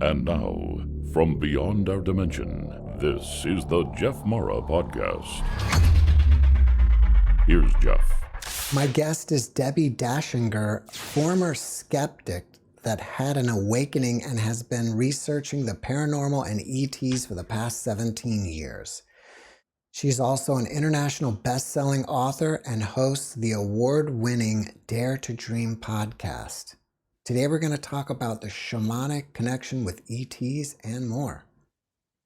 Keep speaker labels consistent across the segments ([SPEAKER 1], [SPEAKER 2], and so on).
[SPEAKER 1] And now, from beyond our dimension, this is the JeffMara podcast. Here's Jeff.
[SPEAKER 2] My guest is Debbi Dachinger, former skeptic that had an awakening and has been researching the paranormal and ETs for the past 17 years. She's also an international best-selling author and hosts the award-winning Dare to Dream podcast. Today we're going to talk about the shamanic connection with ETs and more.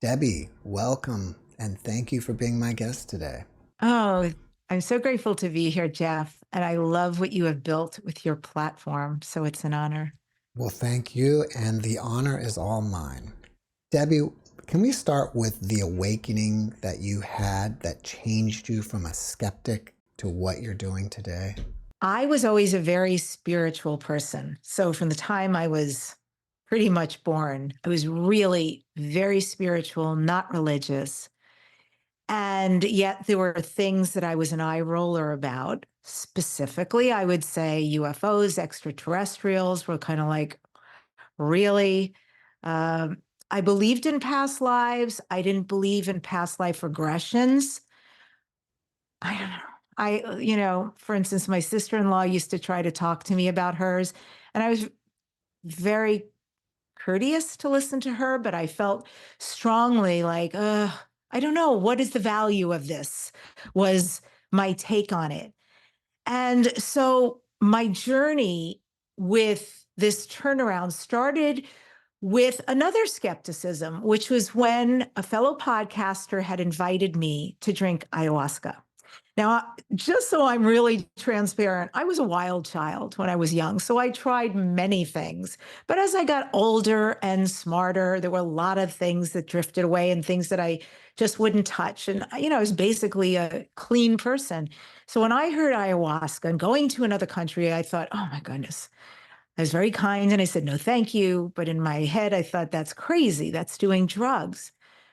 [SPEAKER 2] Debbi, welcome, and thank you for being my guest today.
[SPEAKER 3] Oh, I'm so grateful to be here, Jeff, and I love what you have built with your platform, so it's an honor.
[SPEAKER 2] Well, thank you, and the honor is all mine. Debbi, can we start with the awakening that you had that changed you from a skeptic to what you're doing today?
[SPEAKER 3] I was always a very spiritual person. So from the time I was pretty much born, I was really very spiritual, not religious. And yet there were things that I was an eye roller about. Specifically, I would say UFOs, extraterrestrials were kind of like, really? I believed in past lives. I didn't believe in past life regressions. I don't know. For instance, my sister-in-law used to try to talk to me about hers, and I was very courteous to listen to her, but I felt strongly like, I don't know, what is the value of this, was my take on it. And so my journey with this turnaround started with another skepticism, which was when a fellow podcaster had invited me to drink ayahuasca. Now, just so I'm really transparent, I was a wild child when I was young, so I tried many things. But as I got older and smarter, there were a lot of things that drifted away and things that I just wouldn't touch. And, I was basically a clean person. So when I heard ayahuasca and going to another country, I thought, oh my goodness. I was very kind and I said, no, thank you. But in my head, I thought, that's crazy. That's doing drugs.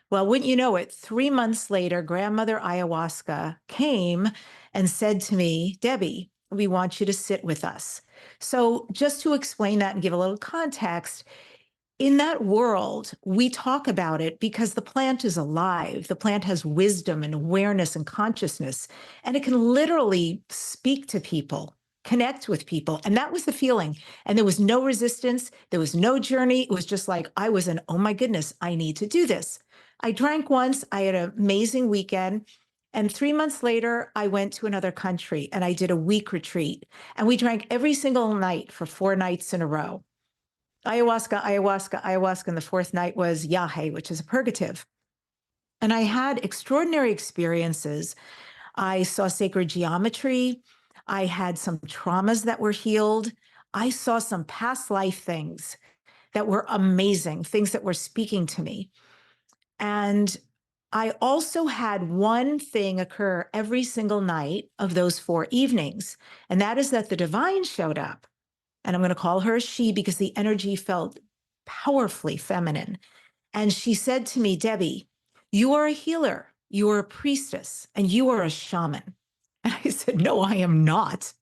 [SPEAKER 3] Well, wouldn't you know it, 3 months later, grandmother ayahuasca came and said to me, Debbi, we want you to sit with us. So just to explain that and give a little context, in that world, we talk about it because the plant is alive. The plant has wisdom and awareness and consciousness, and it can literally speak to people, connect with people. And that was the feeling. And there was no resistance. There was no journey. It was just like, I was an, oh my goodness, I need to do this. I drank once. I had an amazing weekend. And 3 months later, I went to another country and I did a week retreat. And we drank every single night for 4 nights in a row. Ayahuasca, ayahuasca, ayahuasca. And the 4th night was yahe, which is a purgative. And I had extraordinary experiences. I saw sacred geometry. I had some traumas that were healed. I saw some past life things that were amazing, things that were speaking to me. And I also had one thing occur every single night of those 4 evenings. And that is that the divine showed up. And I'm going to call her a she because the energy felt powerfully feminine. And she said to me, Debbi, you are a healer, you are a priestess, and you are a shaman. And I said, no, I am not.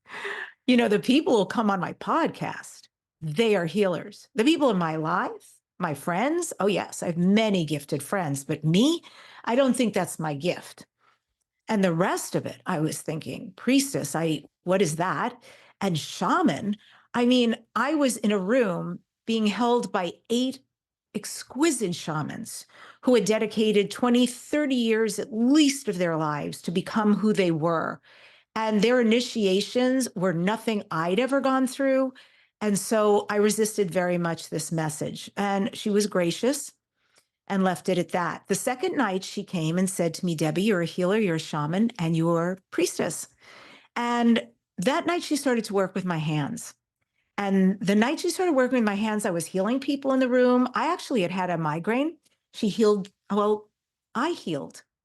[SPEAKER 3] The people who come on my podcast, they are healers. The people in my life, my friends, oh yes, I have many gifted friends, but me, I don't think that's my gift. And the rest of it, I was thinking, priestess, what is that? And shaman, I was in a room being held by 8 exquisite shamans who had dedicated 20, 30 years at least of their lives to become who they were. And their initiations were nothing I'd ever gone through. And so I resisted very much this message. And she was gracious and left it at that. The second night she came and said to me, Debbi, you're a healer, you're a shaman, and you're a priestess. And that night she started to work with my hands. And the night she started working with my hands, I was healing people in the room. I actually had a migraine. I healed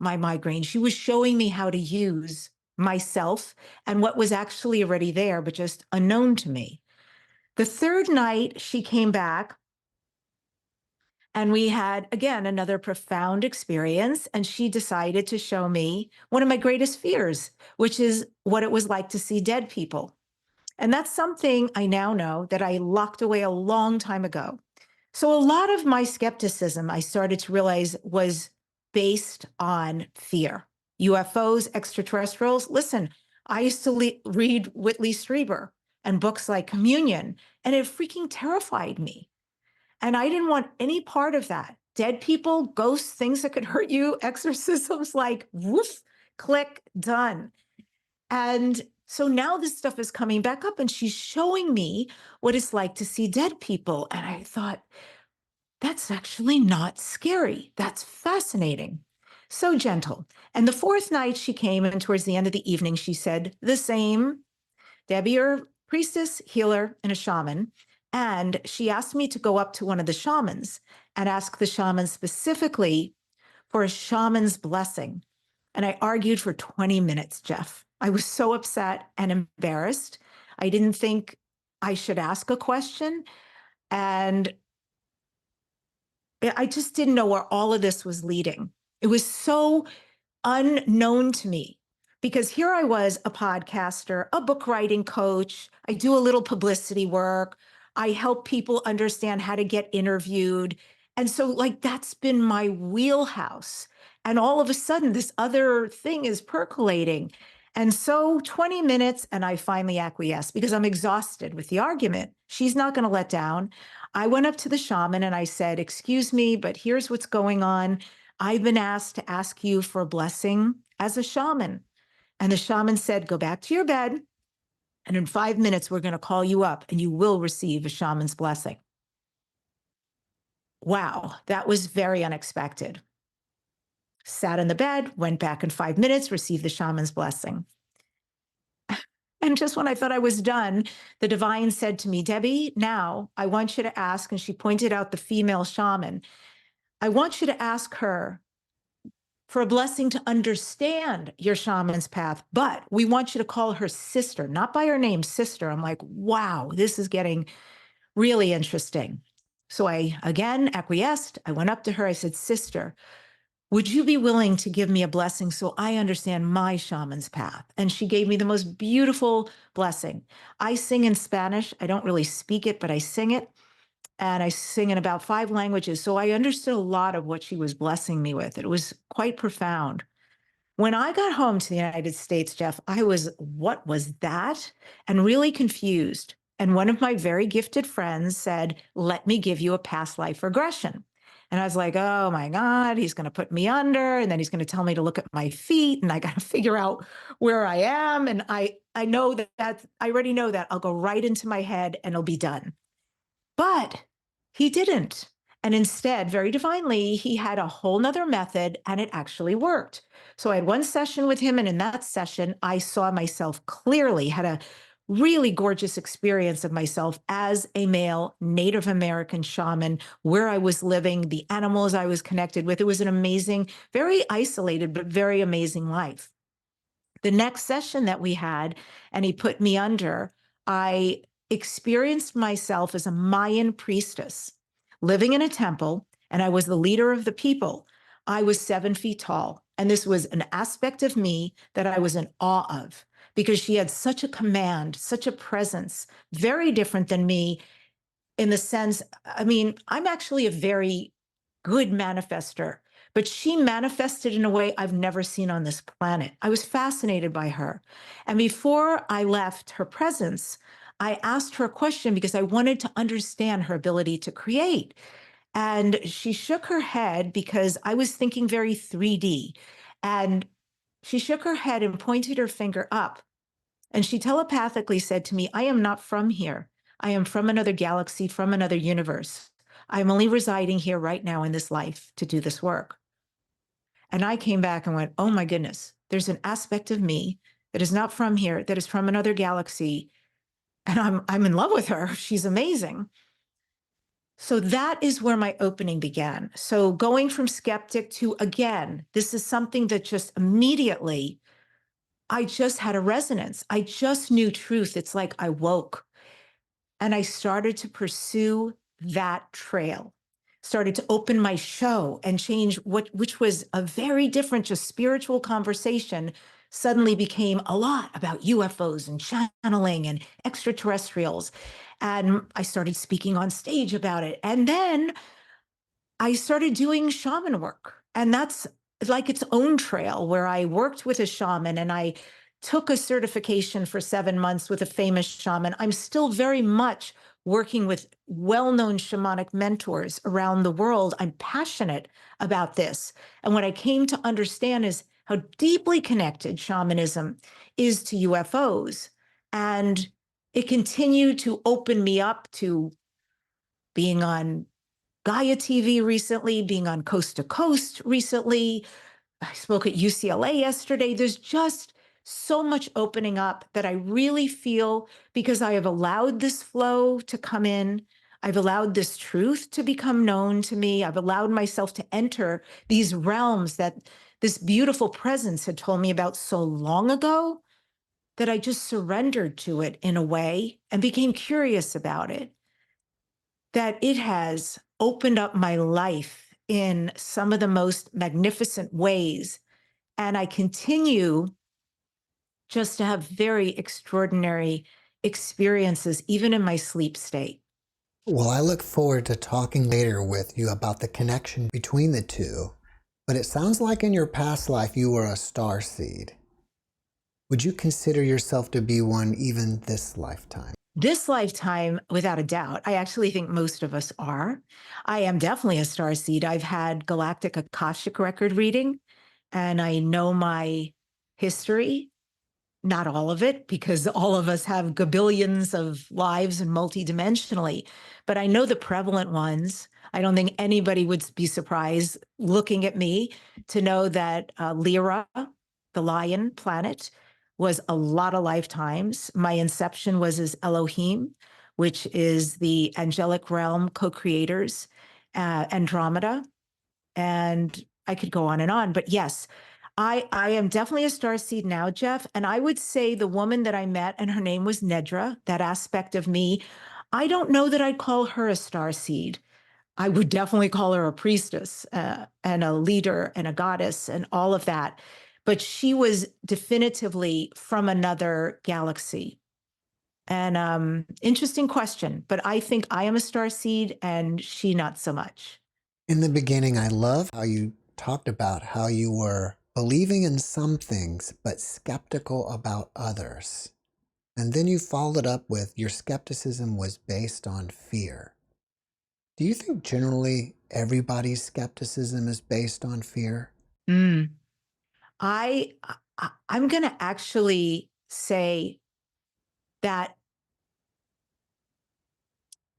[SPEAKER 3] my migraine. She was showing me how to use myself and what was actually already there, but just unknown to me. The third night she came back and we had, again, another profound experience. And she decided to show me one of my greatest fears, which is what it was like to see dead people. And that's something I now know that I locked away a long time ago. So a lot of my skepticism, I started to realize, was based on fear. UFOs, extraterrestrials. Listen, I used to read Whitley Strieber and books like Communion, and it freaking terrified me. And I didn't want any part of that. Dead people, ghosts, things that could hurt you, exorcisms, like woof, click, done. And so now this stuff is coming back up, and she's showing me what it's like to see dead people. And I thought, that's actually not scary. That's fascinating. So gentle. And the fourth night she came, and towards the end of the evening, she said the same. Debbi, you're a priestess, healer, and a shaman. And she asked me to go up to one of the shamans and ask the shaman specifically for a shaman's blessing. And I argued for 20 minutes, Jeff. I was so upset and embarrassed. I didn't think I should ask a question. And I just didn't know where all of this was leading. It was so unknown to me because here I was, a podcaster, a book writing coach. I do a little publicity work. I help people understand how to get interviewed. And so, like, that's been my wheelhouse. And all of a sudden, this other thing is percolating. And so 20 minutes, and I finally acquiesced because I'm exhausted with the argument. She's not going to let down. I went up to the shaman and I said, "Excuse me, but here's what's going on. I've been asked to ask you for a blessing as a shaman." And the shaman said, "Go back to your bed. And in 5 minutes, we're going to call you up and you will receive a shaman's blessing." Wow, that was very unexpected. Sat in the bed, went back in 5 minutes, received the shaman's blessing. And just when I thought I was done, the divine said to me, "Debbi, now I want you to ask," and she pointed out the female shaman, "I want you to ask her for a blessing to understand your shaman's path, but we want you to call her sister, not by her name, sister." I'm like, wow, this is getting really interesting. So I again acquiesced. I went up to her. I said, "Sister, would you be willing to give me a blessing so I understand my shaman's path?" And she gave me the most beautiful blessing. I sing in Spanish. I don't really speak it, but I sing it. And I sing in about 5 languages. So I understood a lot of what she was blessing me with. It was quite profound. When I got home to the United States, Jeff, I was, what was that? And really confused. And one of my very gifted friends said, "Let me give you a past life regression." And I was like, oh my God, he's going to put me under. And then he's going to tell me to look at my feet. And I got to figure out where I am. And I know that I already know that I'll go right into my head and it'll be done. But he didn't. And instead, very divinely, he had a whole nother method and it actually worked. So I had one session with him. And in that session, I saw myself clearly, had a really gorgeous experience of myself as a male Native American shaman, where I was living, the animals I was connected with. It was an amazing, very isolated, but very amazing life. The next session that we had, and he put me under, I experienced myself as a Mayan priestess living in a temple, and I was the leader of the people. I was 7 feet tall, and this was an aspect of me that I was in awe of because she had such a command, such a presence, very different than me in the sense, I mean, I'm actually a very good manifester, but she manifested in a way I've never seen on this planet. I was fascinated by her. And before I left her presence, I asked her a question because I wanted to understand her ability to create. And she shook her head because I was thinking very 3D. And she shook her head and pointed her finger up. And she telepathically said to me, "I am not from here. I am from another galaxy, from another universe. I'm only residing here right now in this life to do this work." And I came back and went, oh my goodness, there's an aspect of me that is not from here, that is from another galaxy. And I'm in love with her. She's amazing. So that is where my opening began. So going from skeptic to, again, this is something that just immediately, I just had a resonance. I just knew truth. It's like I woke and I started to pursue that trail, started to open my show and change which was a very different, just spiritual conversation, suddenly became a lot about UFOs and channeling and extraterrestrials. And I started speaking on stage about it. And then I started doing shaman work. And that's like its own trail where I worked with a shaman and I took a certification for 7 months with a famous shaman. I'm still very much working with well-known shamanic mentors around the world. I'm passionate about this. And what I came to understand is how deeply connected shamanism is to UFOs. And it continued to open me up to being on Gaia TV recently, being on Coast to Coast recently. I spoke at UCLA yesterday. There's just so much opening up that I really feel, because I have allowed this flow to come in. I've allowed this truth to become known to me. I've allowed myself to enter these realms that this beautiful presence had told me about so long ago, that I just surrendered to it in a way and became curious about it, that it has opened up my life in some of the most magnificent ways. And I continue just to have very extraordinary experiences, even in my sleep state.
[SPEAKER 2] Well, I look forward to talking later with you about the connection between the two, but it sounds like in your past life you were a starseed. Would you consider yourself to be one even this lifetime?
[SPEAKER 3] This lifetime, without a doubt, I actually think most of us are. I am definitely a starseed. I've had galactic Akashic record reading, and I know my history. Not all of it, because all of us have gabillions of lives and multidimensionally, but I know the prevalent ones. I don't think anybody would be surprised looking at me to know that Lyra, the lion planet, was a lot of lifetimes. My inception was as Elohim, which is the angelic realm co-creators, Andromeda, and I could go on. But yes, I am definitely a starseed now, Jeff. And I would say the woman that I met, and her name was Nedra, that aspect of me, I don't know that I'd call her a starseed. I would definitely call her a priestess and a leader and a goddess and all of that. But she was definitively from another galaxy. And interesting question, but I think I am a starseed and she not so much.
[SPEAKER 2] In the beginning, I love how you talked about how you were believing in some things, but skeptical about others. And then you followed up with your skepticism was based on fear. Do you think generally everybody's skepticism is based on fear?
[SPEAKER 3] Mm. I'm going to actually say that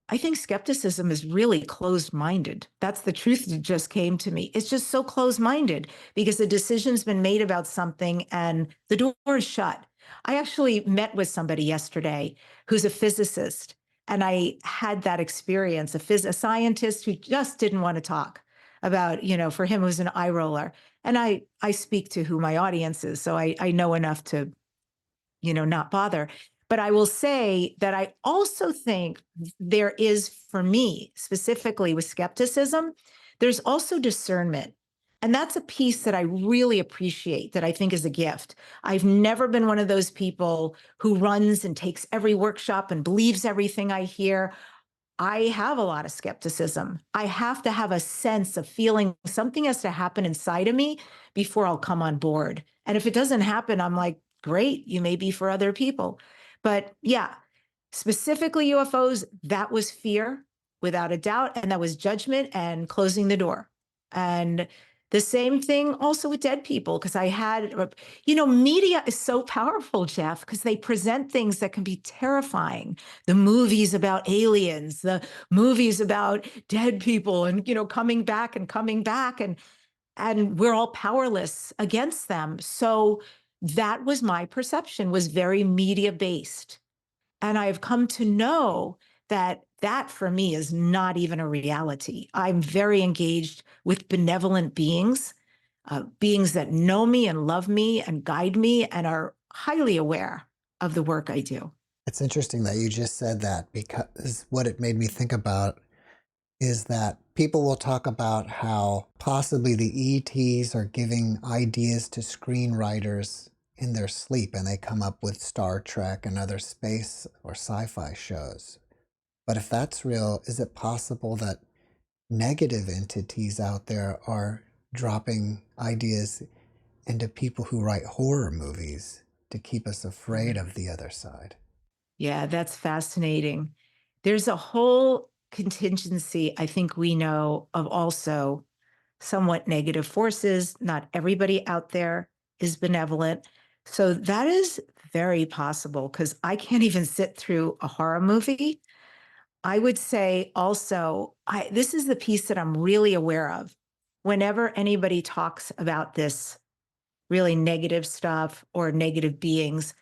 [SPEAKER 3] I think skepticism is really closed-minded. That's the truth that just came to me. It's just so closed-minded because the decision's been made about something and the door is shut. I actually met with somebody yesterday who's a physicist, and I had that experience, a scientist who just didn't want to talk about, for him it was an eye roller. And I speak to who my audience is, so I know enough to not bother. But I will say that I also think there is, for me, specifically with skepticism, there's also discernment. And that's a piece that I really appreciate, that I think is a gift. I've never been one of those people who runs and takes every workshop and believes everything I hear. I have a lot of skepticism. I have to have a sense of feeling something has to happen inside of me before I'll come on board. And if it doesn't happen, I'm like, great, you may be for other people. But yeah, specifically UFOs, that was fear without a doubt. And that was judgment and closing the door. And the same thing also with dead people, because I had, media is so powerful, Jeff, because they present things that can be terrifying. The movies about aliens, the movies about dead people and, coming back and we're all powerless against them. So that was my perception, was very media based. And I've come to know that that for me is not even a reality. I'm very engaged with benevolent beings, beings that know me and love me and guide me and are highly aware of the work I do.
[SPEAKER 2] It's interesting that you just said that, because what it made me think about is that people will talk about how possibly the ETs are giving ideas to screenwriters in their sleep and they come up with Star Trek and other space or sci-fi shows. But if that's real, is it possible that negative entities out there are dropping ideas into people who write horror movies to keep us afraid of the other side?
[SPEAKER 3] Yeah, that's fascinating. There's a whole contingency, I think we know, of also somewhat negative forces. Not everybody out there is benevolent. So that is very possible because I can't even sit through a horror movie. I would say also, this is the piece that I'm really aware of. Whenever anybody talks about this really negative stuff or negative beings.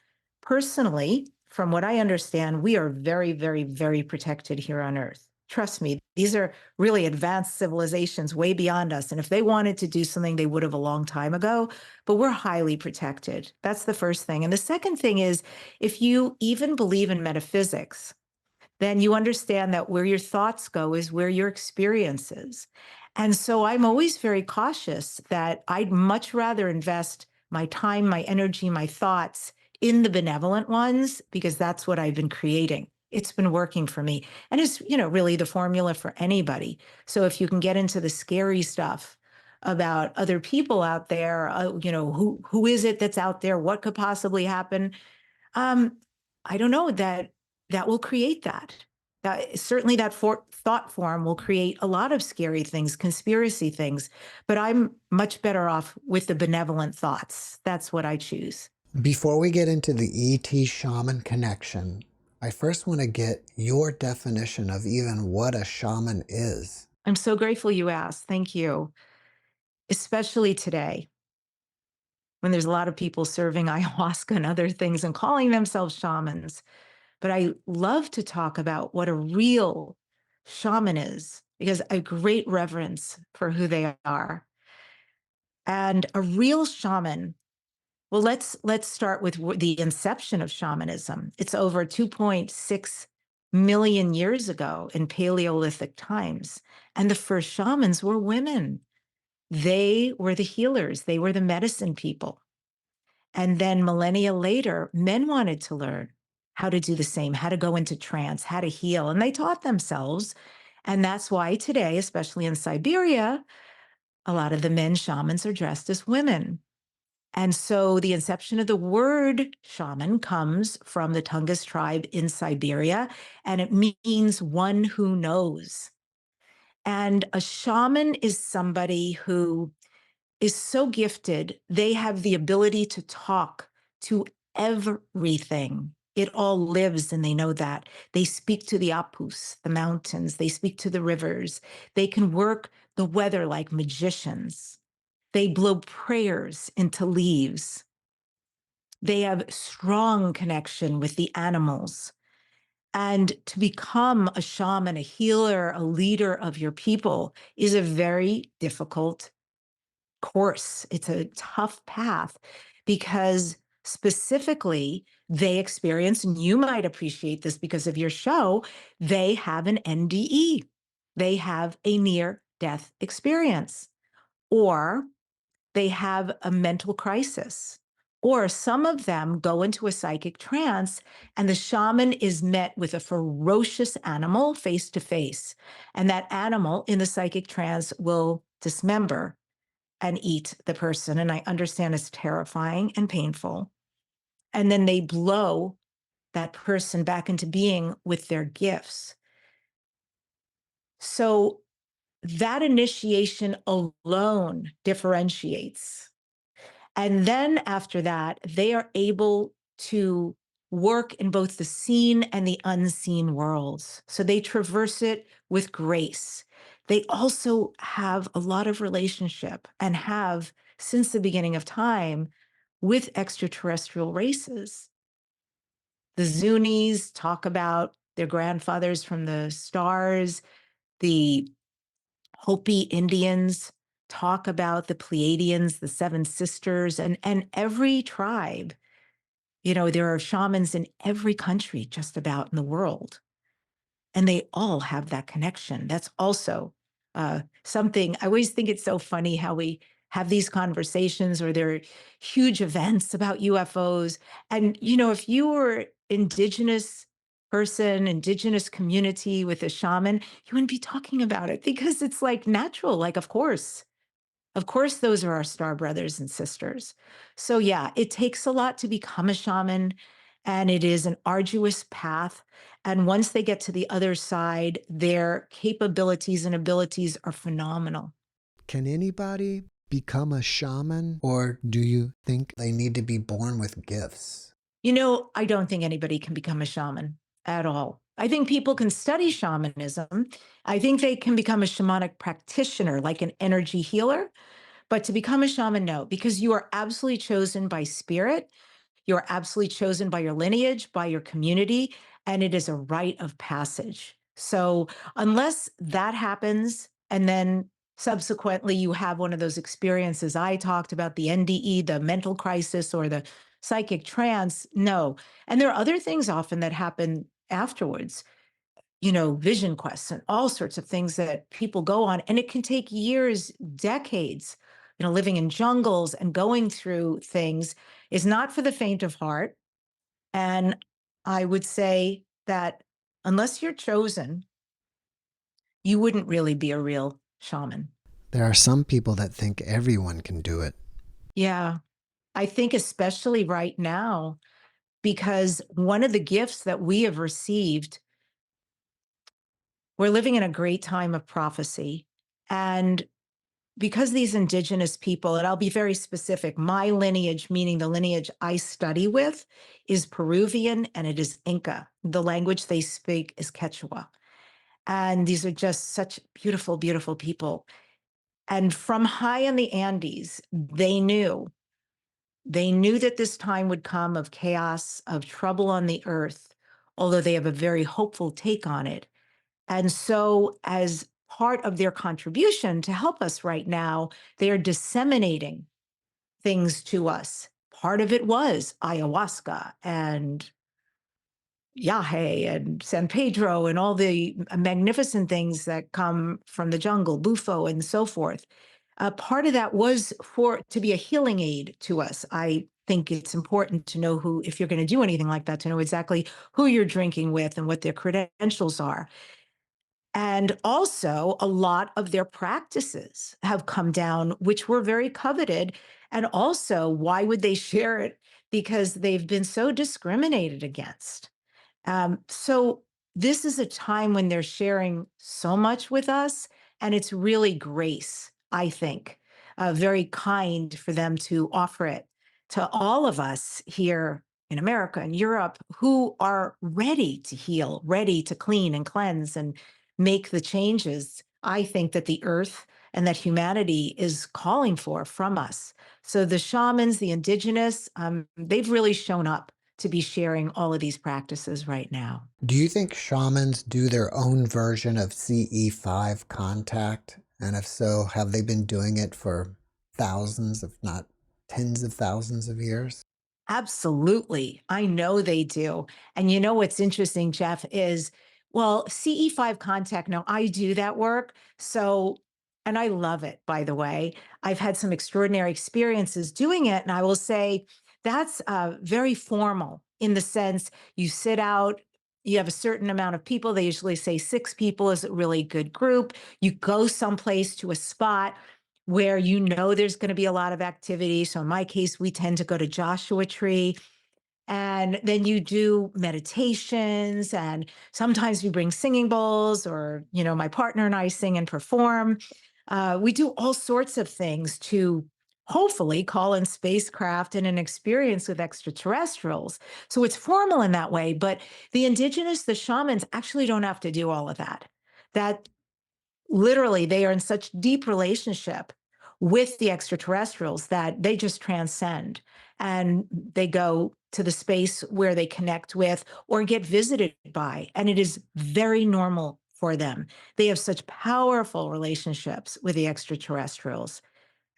[SPEAKER 3] Personally, from what I understand, we are very, very, very protected here on Earth. Trust me, these are really advanced civilizations way beyond us. And if they wanted to do something, they would have a long time ago, but we're highly protected. That's the first thing. And the second thing is, if you even believe in metaphysics, then you understand that where your thoughts go is where your experience is. And so I'm always very cautious that I'd much rather invest my time, my energy, my thoughts in the benevolent ones, because that's what I've been creating. It's been working for me. And it's, really the formula for anybody. So if you can get into the scary stuff about other people out there, who is it that's out there? What could possibly happen? Um, I don't know that will create that. That certainly that thought form will create a lot of scary things, conspiracy things. But I'm much better off with the benevolent thoughts. That's what I choose.
[SPEAKER 2] Before we get into the ET Shaman Connection, I first want to get your definition of even what a shaman is.
[SPEAKER 3] I'm so grateful you asked. Thank you. Especially today, when there's a lot of people serving ayahuasca and other things and calling themselves shamans. But I love to talk about what a real shaman is because I have great reverence for who they are. And a real shaman, well, let's start with the inception of shamanism. It's over 2.6 million years ago in Paleolithic times. And the first shamans were women. They were the healers, they were the medicine people. And then millennia later, men wanted to learn how to do the same, how to go into trance, how to heal, and they taught themselves. And that's why today, especially in Siberia, a lot of the men shamans are dressed as women. And so the inception of the word shaman comes from the Tungus tribe in Siberia, and it means one who knows. And a shaman is somebody who is so gifted, they have the ability to talk to everything. It all lives and they know that. They speak to the apus, the mountains, they speak to the rivers. They can work the weather like magicians. They blow prayers into leaves. They have strong connection with the animals. And to become a shaman, a healer, a leader of your people is a very difficult course. It's a tough path because specifically they experience, and you might appreciate this because of your show, they have an NDE. They have a near death experience, or they have a mental crisis, or some of them go into a psychic trance and the shaman is met with a ferocious animal face to face. And that animal in the psychic trance will dismember and eat the person. And I understand it's terrifying and painful. And then they blow that person back into being with their gifts. So that initiation alone differentiates. And then after that, they are able to work in both the seen and the unseen worlds. So they traverse it with grace. They also have a lot of relationship and have since the beginning of time with extraterrestrial races. The Zunis talk about their grandfathers from the stars. The Hopi Indians talk about the Pleiadians, the Seven Sisters, and every tribe. There are shamans in every country just about in the world, and they all have that connection. That's also something I always think it's so funny how we have these conversations, or there are huge events about UFOs. And, if you were indigenous person, indigenous community with a shaman, you wouldn't be talking about it because it's like natural. Like, of course, those are our star brothers and sisters. So, yeah, it takes a lot to become a shaman, and it is an arduous path. And once they get to the other side, their capabilities and abilities are phenomenal.
[SPEAKER 2] Can anybody become a shaman, or do you think they need to be born with gifts?
[SPEAKER 3] I don't think anybody can become a shaman at all. I think people can study shamanism. I think they can become a shamanic practitioner, like an energy healer. But to become a shaman, no, because you are absolutely chosen by spirit. You're absolutely chosen by your lineage, by your community, and it is a rite of passage. So, unless that happens, and then subsequently you have one of those experiences I talked about, the NDE, the mental crisis, or the psychic trance, no. And there are other things often that happen afterwards, vision quests and all sorts of things that people go on. And it can take years, decades, living in jungles and going through things is not for the faint of heart. And I would say that unless you're chosen, you wouldn't really be a real shaman.
[SPEAKER 2] There are some people that think everyone can do it.
[SPEAKER 3] Yeah. I think especially right now, because one of the gifts that we have received, we're living in a great time of prophecy. And because these indigenous people, and I'll be very specific, my lineage, meaning the lineage I study with, is Peruvian and it is Inca. The language they speak is Quechua. And these are just such beautiful, beautiful people. And from high in the Andes, they knew that this time would come of chaos, of trouble on the earth, although they have a very hopeful take on it. And so, as part of their contribution to help us right now, they are disseminating things to us. Part of it was ayahuasca and yahe and San Pedro and all the magnificent things that come from the jungle, bufo and so forth. Part of that was to be a healing aid to us. I think it's important to know who, if you're going to do anything like that, to know exactly who you're drinking with and what their credentials are. And also, a lot of their practices have come down, which were very coveted. And also, why would they share it? Because they've been so discriminated against. So this is a time when they're sharing so much with us, and it's really grace, I think, very kind for them to offer it to all of us here in America and Europe who are ready to heal, ready to clean and cleanse and make the changes I think that the earth and that humanity is calling for from us. So the shamans, the indigenous, they've really shown up to be sharing all of these practices right now.
[SPEAKER 2] Do you think shamans do their own version of CE5 contact? And if so, have they been doing it for thousands, if not tens of thousands of years?
[SPEAKER 3] Absolutely. I know they do. And what's interesting, Jeff, is well, CE5 contact. Now, I do that work. So, and I love it, by the way. I've had some extraordinary experiences doing it. And I will say that's very formal in the sense you sit out, you have a certain amount of people. They usually say 6 people is a really good group. You go someplace to a spot where there's going to be a lot of activity. So in my case, we tend to go to Joshua Tree. And then you do meditations, and sometimes we bring singing bowls, or, my partner and I sing and perform. We do all sorts of things to hopefully call in spacecraft and an experience with extraterrestrials. So it's formal in that way. But the indigenous, the shamans actually don't have to do all of that. That literally they are in such deep relationship with the extraterrestrials that they just transcend, and they go to the space where they connect with or get visited by, and it is very normal for them. They have such powerful relationships with the extraterrestrials,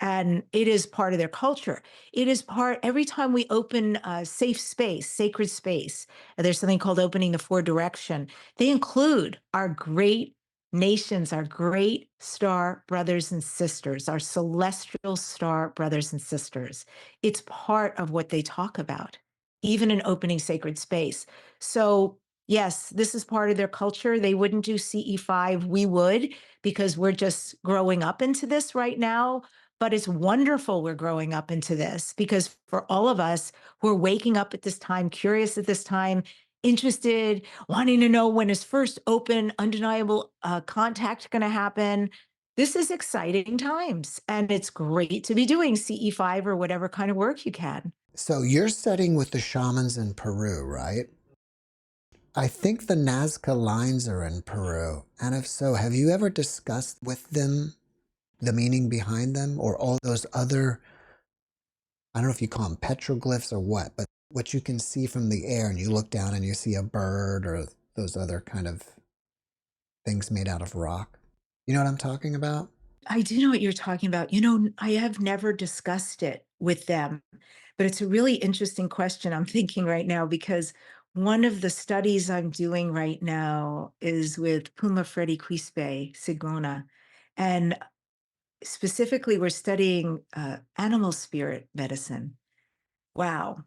[SPEAKER 3] and it is part of their culture. It is part, every time we open a safe space, sacred space, there's something called opening the four direction. They include our great nations, our great star brothers and sisters, our celestial star brothers and sisters. It's part of what they talk about, even in opening sacred space. So, yes, this is part of their culture. They wouldn't do CE5. We would, because we're just growing up into this right now. But it's wonderful we're growing up into this, because for all of us who are waking up at this time, curious at this time, interested, wanting to know when is first open, undeniable contact going to happen. This is exciting times, and it's great to be doing CE5 or whatever kind of work you can.
[SPEAKER 2] So you're studying with the shamans in Peru, right? I think the Nazca lines are in Peru. And if so, have you ever discussed with them the meaning behind them, or all those other, I don't know if you call them petroglyphs or what, but what you can see from the air and you look down and you see a bird or those other kind of things made out of rock? You know what I'm talking about?
[SPEAKER 3] I do know what you're talking about. I have never discussed it with them, but it's a really interesting question I'm thinking right now, because one of the studies I'm doing right now is with Puma Freddy Quispe Sigrona. And specifically, we're studying animal spirit medicine. Wow.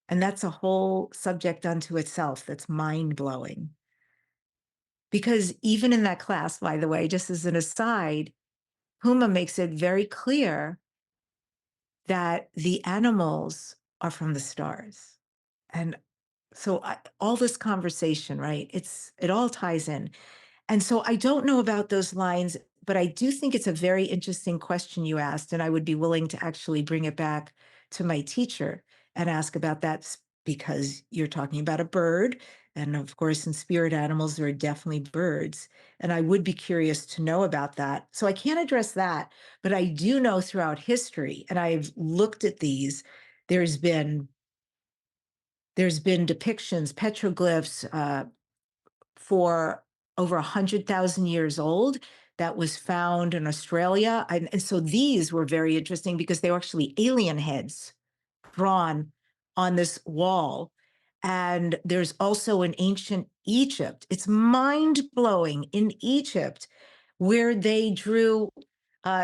[SPEAKER 3] And that's a whole subject unto itself that's mind blowing. Because even in that class, by the way, just as an aside, Puma makes it very clear that the animals are from the stars. And so all this conversation, right? It all ties in. And so I don't know about those lines, but I do think it's a very interesting question you asked. And I would be willing to actually bring it back to my teacher and ask about that, because you're talking about a bird. And of course, in spirit animals, there are definitely birds. And I would be curious to know about that. So I can't address that, but I do know throughout history, and I've looked at these, there's been depictions, petroglyphs, for over 100,000 years old that was found in Australia. And so these were very interesting because they were actually alien heads drawn on this wall. And there's also in ancient Egypt, it's mind blowing, in Egypt, where they drew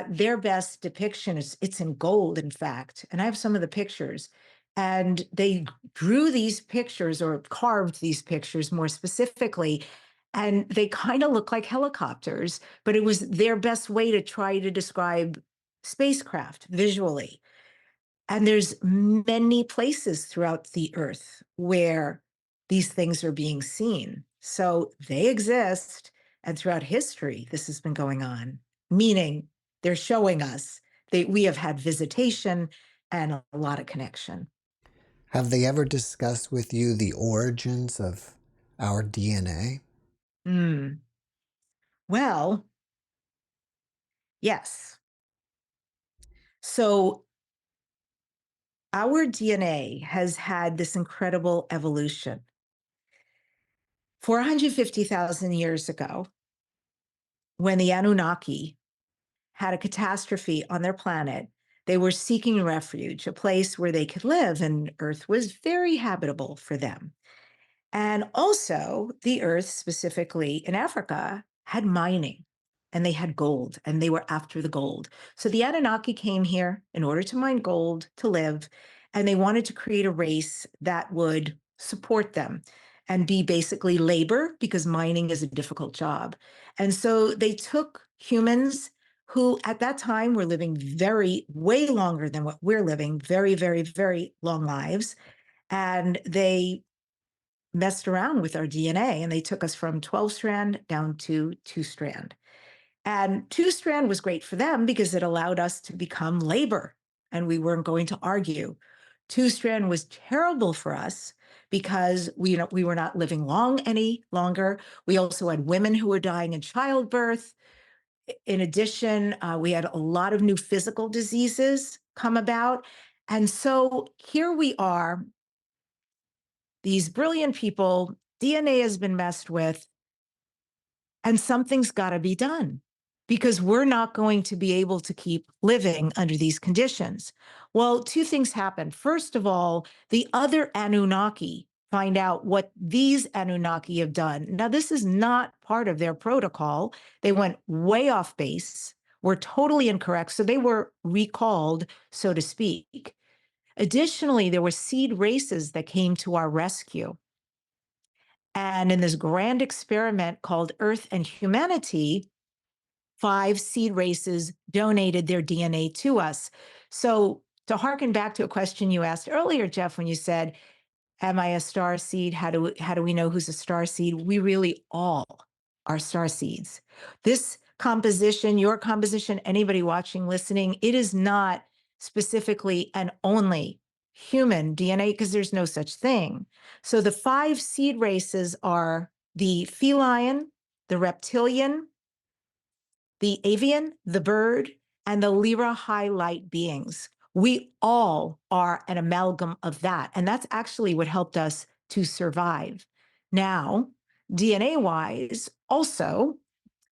[SPEAKER 3] their best depiction. It's in gold, in fact. And I have some of the pictures. And they drew these pictures, or carved these pictures more specifically, and they kind of look like helicopters, but it was their best way to try to describe spacecraft visually. And there's many places throughout the earth where these things are being seen. So they exist. And throughout history, this has been going on, meaning they're showing us that we have had visitation and a lot of connection.
[SPEAKER 2] Have they ever discussed with you the origins of our DNA?
[SPEAKER 3] Mm. Well, yes. So our DNA has had this incredible evolution. 450,000 years ago, when the Anunnaki had a catastrophe on their planet, they were seeking refuge, a place where they could live, and Earth was very habitable for them. And also, the Earth, specifically in Africa, had mining, and they had gold, and they were after the gold. So the Anunnaki came here in order to mine gold, to live, and they wanted to create a race that would support them and be basically labor, because mining is a difficult job. And so they took humans who at that time were living way longer than what we're living, very, very, very long lives. And they messed around with our DNA, and they took us from 12 strand down to 2 strand. And 2 strand was great for them because it allowed us to become labor, and we weren't going to argue. 2 strand was terrible for us because we were not living long any longer. We also had women who were dying in childbirth. In addition, we had a lot of new physical diseases come about. And so here we are, these brilliant people, DNA has been messed with, and something's got to be done, because we're not going to be able to keep living under these conditions. Well, 2 things happened. First of all, the other Anunnaki find out what these Anunnaki have done. Now, this is not part of their protocol. They went way off base, were totally incorrect. So they were recalled, so to speak. Additionally, there were seed races that came to our rescue. And in this grand experiment called Earth and Humanity, 5 seed races donated their DNA to us. So to harken back to a question you asked earlier, Jeff, when you said, am I a star seed? How do we know who's a star seed? We really all are star seeds. This composition, your composition, anybody watching, listening, it is not specifically and only human DNA because there's no such thing. So the 5 seed races are the feline, the reptilian, the avian, the bird, and the Lyra high light beings. We all are an amalgam of that. And that's actually what helped us to survive. Now, DNA wise, also,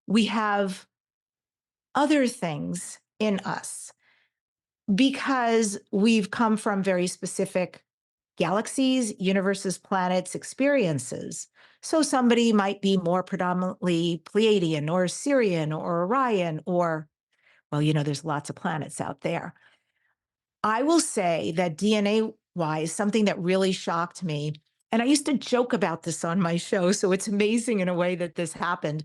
[SPEAKER 3] we have other things in us because we've come from very specific galaxies, universes, planets, experiences. So somebody might be more predominantly Pleiadian or Sirian or Orion or, well, there's lots of planets out there. I will say that DNA wise, something that really shocked me, and I used to joke about this on my show, so it's amazing in a way that this happened.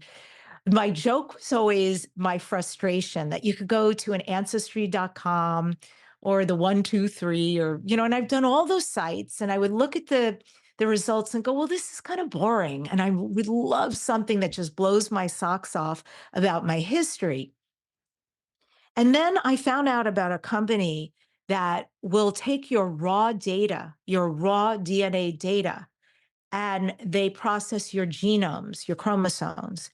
[SPEAKER 3] My joke was always my frustration that you could go to an ancestry.com or the 123 or, and I've done all those sites and I would look at the results and go, well, this is kind of boring. And I would love something that just blows my socks off about my history. And then I found out about a company that will take your raw data, your raw DNA data, and they process your genomes, your chromosomes.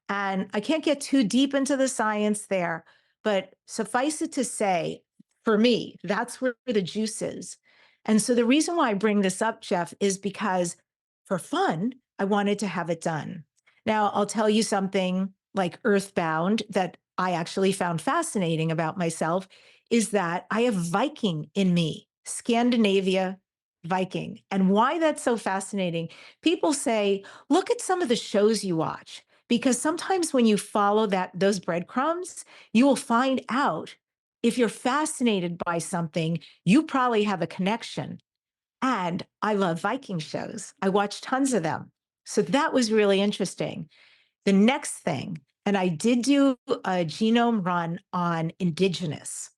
[SPEAKER 3] And I can't get too deep into the science there, but suffice it to say, for me, that's where the juice is. And so the reason why I bring this up, Jeff, is because for fun, I wanted to have it done. Now, I'll tell you something like earthbound that I actually found fascinating about myself is that I have Viking in me, Scandinavia Viking. And why that's so fascinating, people say, look at some of the shows you watch, because sometimes when you follow those breadcrumbs, you will find out if you're fascinated by something, you probably have a connection. And I love Viking shows. I watch tons of them. So that was really interesting. The next thing, and I did do a genome run on Indigenous.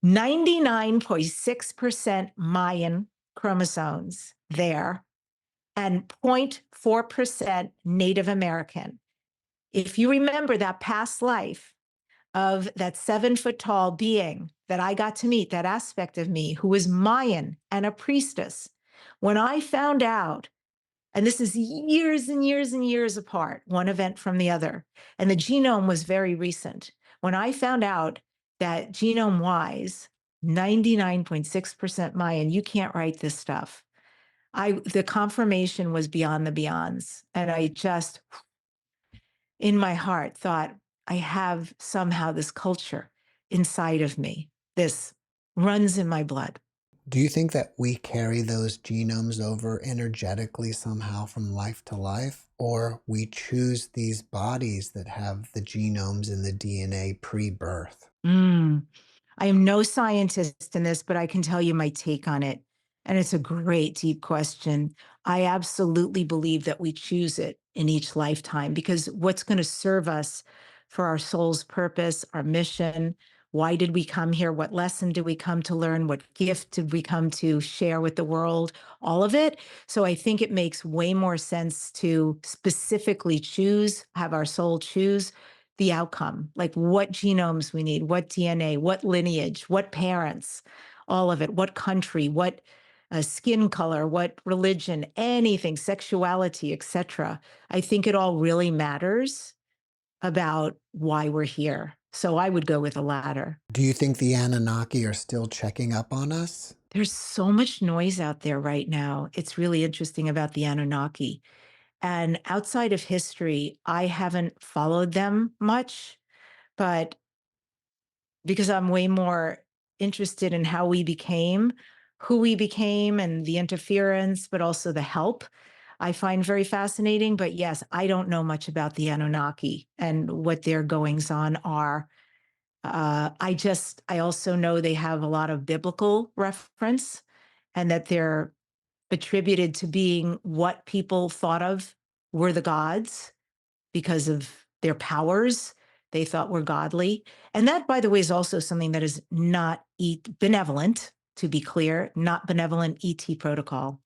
[SPEAKER 3] 99.6% Mayan chromosomes there and 0.4% Native American. If you remember that past life of that 7-foot tall being that I got to meet, that aspect of me who was Mayan and a priestess, when I found out, and this is years and years and years apart, one event from the other, and the genome was very recent. When I found out that genome-wise, 99.6% Mayan, you can't write this stuff. The confirmation was beyond the beyonds. And I just, in my heart, thought, I have somehow this culture inside of me. This runs in my blood.
[SPEAKER 2] Do you think that we carry those genomes over energetically somehow from life to life, or we choose these bodies that have the genomes and the DNA pre-birth?
[SPEAKER 3] I am no scientist in this, but I can tell you my take on it. And it's a great, deep question. I absolutely believe that we choose it in each lifetime because what's going to serve us for our soul's purpose, our mission, why did we come here? What lesson did we come to learn? What gift did we come to share with the world? All of it. So I think it makes way more sense to specifically have our soul choose the outcome, like what genomes we need, what DNA, what lineage, what parents, all of it, what country, what skin color, what religion, anything, sexuality, etc. I think it all really matters about why we're here. So I would go with the latter.
[SPEAKER 2] Do you think the Anunnaki are still checking up on us?
[SPEAKER 3] There's so much noise out there right now. It's really interesting about the Anunnaki. And outside of history, I haven't followed them much, but because I'm way more interested in how we became, who we became and the interference, but also the help, I find very fascinating. But yes, I don't know much about the Anunnaki and what their goings on are. I also know they have a lot of biblical reference and that they're attributed to being what people thought of were the gods because of their powers they thought were godly. And that, by the way, is also something that is not benevolent, to be clear, not benevolent ET protocol.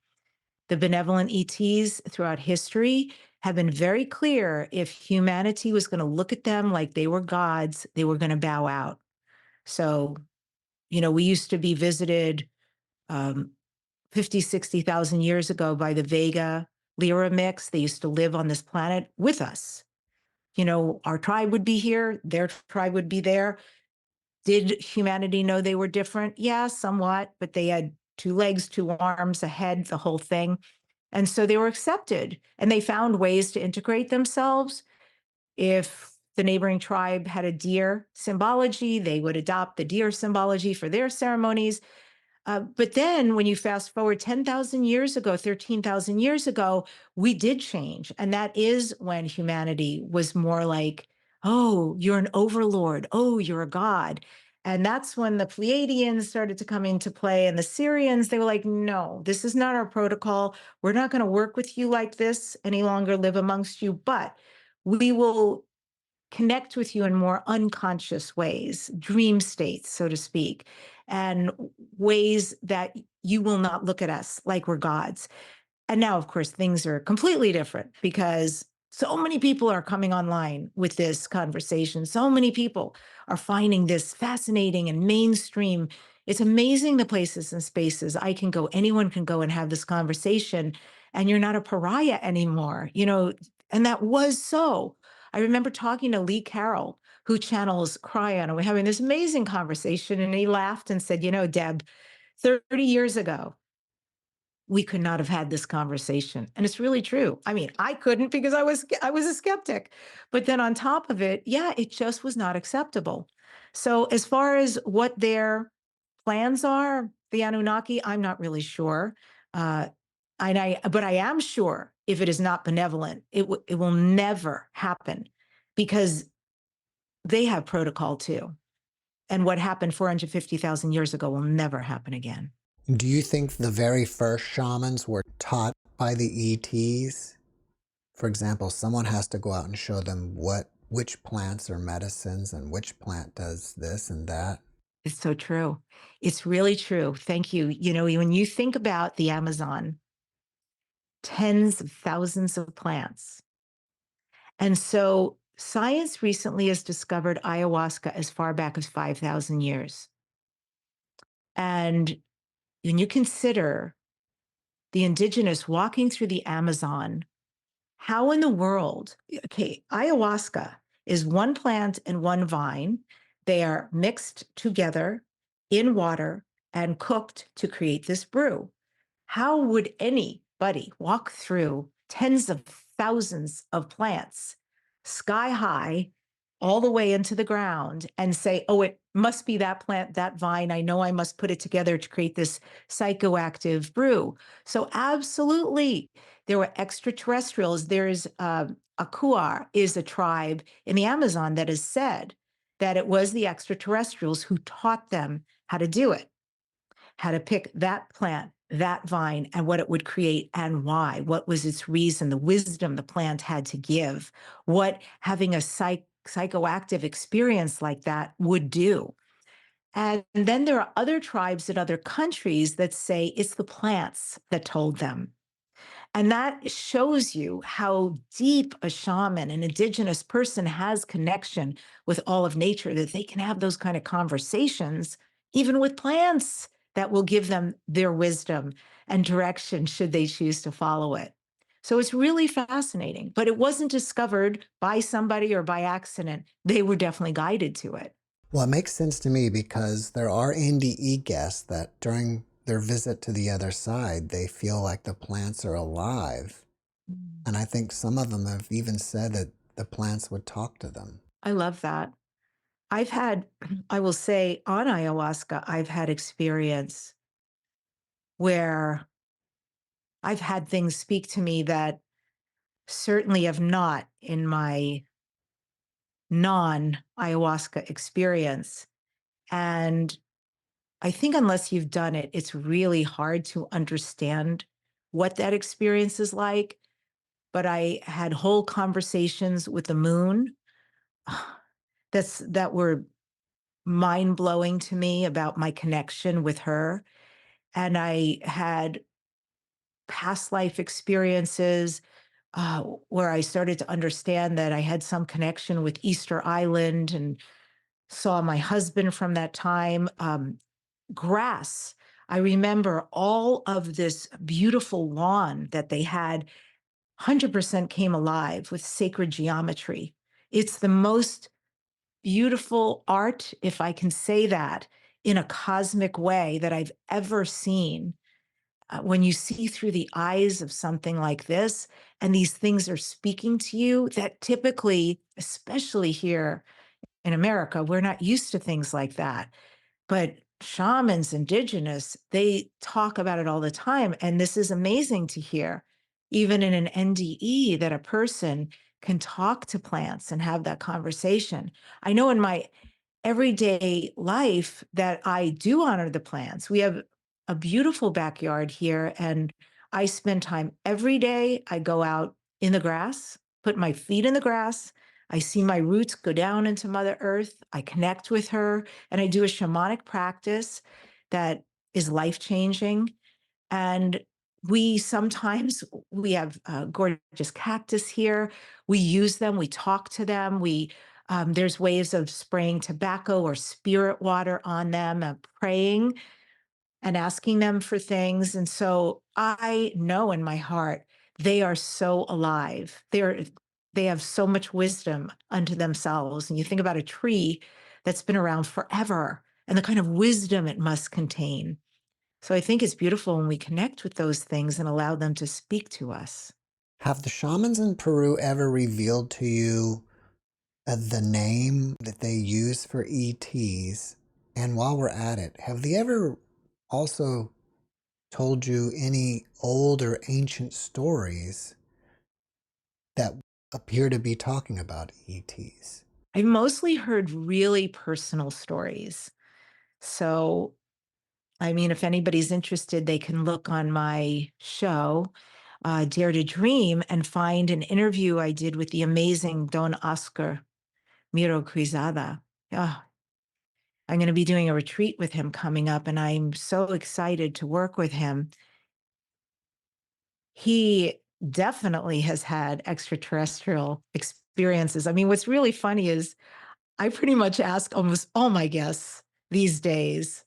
[SPEAKER 3] The benevolent ETs throughout history have been very clear if humanity was going to look at them like they were gods, they were going to bow out. So, we used to be visited um, 50, 60,000 years ago by the Vega Lyra mix. They used to live on this planet with us. Our tribe would be here, their tribe would be there. Did humanity know they were different? Yeah, somewhat, but they had 2 legs, 2 arms, a head, the whole thing. And so they were accepted and they found ways to integrate themselves. If the neighboring tribe had a deer symbology, they would adopt the deer symbology for their ceremonies. But then when you fast forward 10,000 years ago, 13,000 years ago, we did change. And that is when humanity was more like, oh, you're an overlord. Oh, you're a god. And that's when the Pleiadians started to come into play and the Syrians, they were like, no, this is not our protocol. We're not going to work with you like this any longer, live amongst you, but we will connect with you in more unconscious ways, dream states, so to speak, and ways that you will not look at us like we're gods. And now, of course, things are completely different because so many people are coming online with this conversation. So many people are finding this fascinating and mainstream. It's amazing the places and spaces I can go. Anyone can go and have this conversation, and you're not a pariah anymore, and that was so. I remember talking to Lee Carroll, who channels Cryon, and we're having this amazing conversation. And he laughed and said, Deb, 30 years ago, we could not have had this conversation. And it's really true. I mean, I couldn't because I was a skeptic. But then on top of it, yeah, it just was not acceptable. So as far as what their plans are, the Anunnaki, I'm not really sure. Uh, but I am sure if it is not benevolent, it will never happen because they have protocol too. And what happened 450,000 years ago will never happen again.
[SPEAKER 2] Do you think the very first shamans were taught by the ETs? For example, someone has to go out and show them which plants are medicines and which plant does this and that.
[SPEAKER 3] It's so true. It's really true. Thank you. When you think about the Amazon, tens of thousands of plants. And so science recently has discovered ayahuasca as far back as 5,000 years. And when you consider the indigenous walking through the Amazon, how in the world, okay, ayahuasca is one plant and one vine. They are mixed together in water and cooked to create this brew. How would anybody walk through tens of thousands of plants, sky high, all the way into the ground and say, oh, it must be that plant, that vine. I know I must put it together to create this psychoactive brew. So absolutely, there were extraterrestrials. There's Akuar is a tribe in the Amazon that has said that it was the extraterrestrials who taught them how to do it, how to pick that plant, that vine, and what it would create and why. What was its reason, the wisdom the plant had to give, what having a psychoactive experience like that would do. And then there are other tribes in other countries that say it's the plants that told them. And that shows you how deep a shaman, an indigenous person, has connection with all of nature, that they can have those kind of conversations, even with plants, that will give them their wisdom and direction should they choose to follow it. So it's really fascinating, but it wasn't discovered by somebody or by accident. They were definitely guided to it.
[SPEAKER 2] Well, it makes sense to me because there are NDE guests that during their visit to the other side, they feel like the plants are alive. And I think some of them have even said that the plants would talk to them.
[SPEAKER 3] I love that. I will say on ayahuasca, I've had experience where I've had things speak to me that certainly have not in my non-ayahuasca experience. And I think unless you've done it, it's really hard to understand what that experience is like. But I had whole conversations with the moon that were mind blowing to me about my connection with her. And I had past life experiences where I started to understand that I had some connection with Easter Island and saw my husband from that time. Grass. I remember all of this beautiful lawn that they had 100% came alive with sacred geometry. It's the most beautiful art, if I can say that, in a cosmic way that I've ever seen. When you see through the eyes of something like this, and these things are speaking to you, that typically, especially here in America, we're not used to things like that. But shamans, indigenous, they talk about it all the time. And this is amazing to hear, even in an NDE, that a person can talk to plants and have that conversation. I know in my everyday life that I do honor the plants. We have a beautiful backyard here, and I spend time every day. I go out in the grass, put my feet in the grass. I see my roots go down into Mother Earth. I connect with her, and I do a shamanic practice that is life-changing. And we sometimes we have gorgeous cactus here. We use them. We talk to them. There's ways of spraying tobacco or spirit water on them, praying and asking them for things. And so I know in my heart they are so alive. They have so much wisdom unto themselves. And you think about a tree that's been around forever and the kind of wisdom it must contain. So I think it's beautiful when we connect with those things and allow them to speak to us.
[SPEAKER 2] Have the shamans in Peru ever revealed to you the name that they use for ETs? And while we're at it, have they ever also told you any old or ancient stories that appear to be talking about ETs?
[SPEAKER 3] I've mostly heard really personal stories. So, I mean, if anybody's interested, they can look on my show, Dare to Dream, and find an interview I did with the amazing Don Oscar Miro Cruzada. Ah, I'm going to be doing a retreat with him coming up, and I'm so excited to work with him. He definitely has had extraterrestrial experiences. I mean, what's really funny is I pretty much ask almost all my guests these days.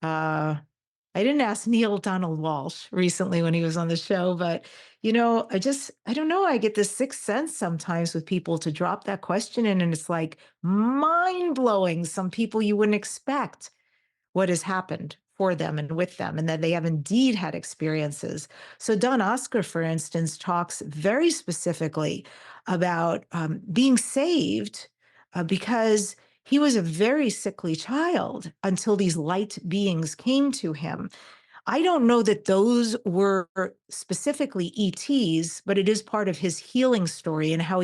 [SPEAKER 3] I didn't ask Neil Donald Walsh recently when he was on the show, but I don't know. I get this sixth sense sometimes with people to drop that question in, and it's like mind blowing. Some people you wouldn't expect what has happened for them and with them, and that they have indeed had experiences. So Don Oscar, for instance, talks very specifically about being saved because he was a very sickly child until these light beings came to him. I don't know that those were specifically ETs, but it is part of his healing story and how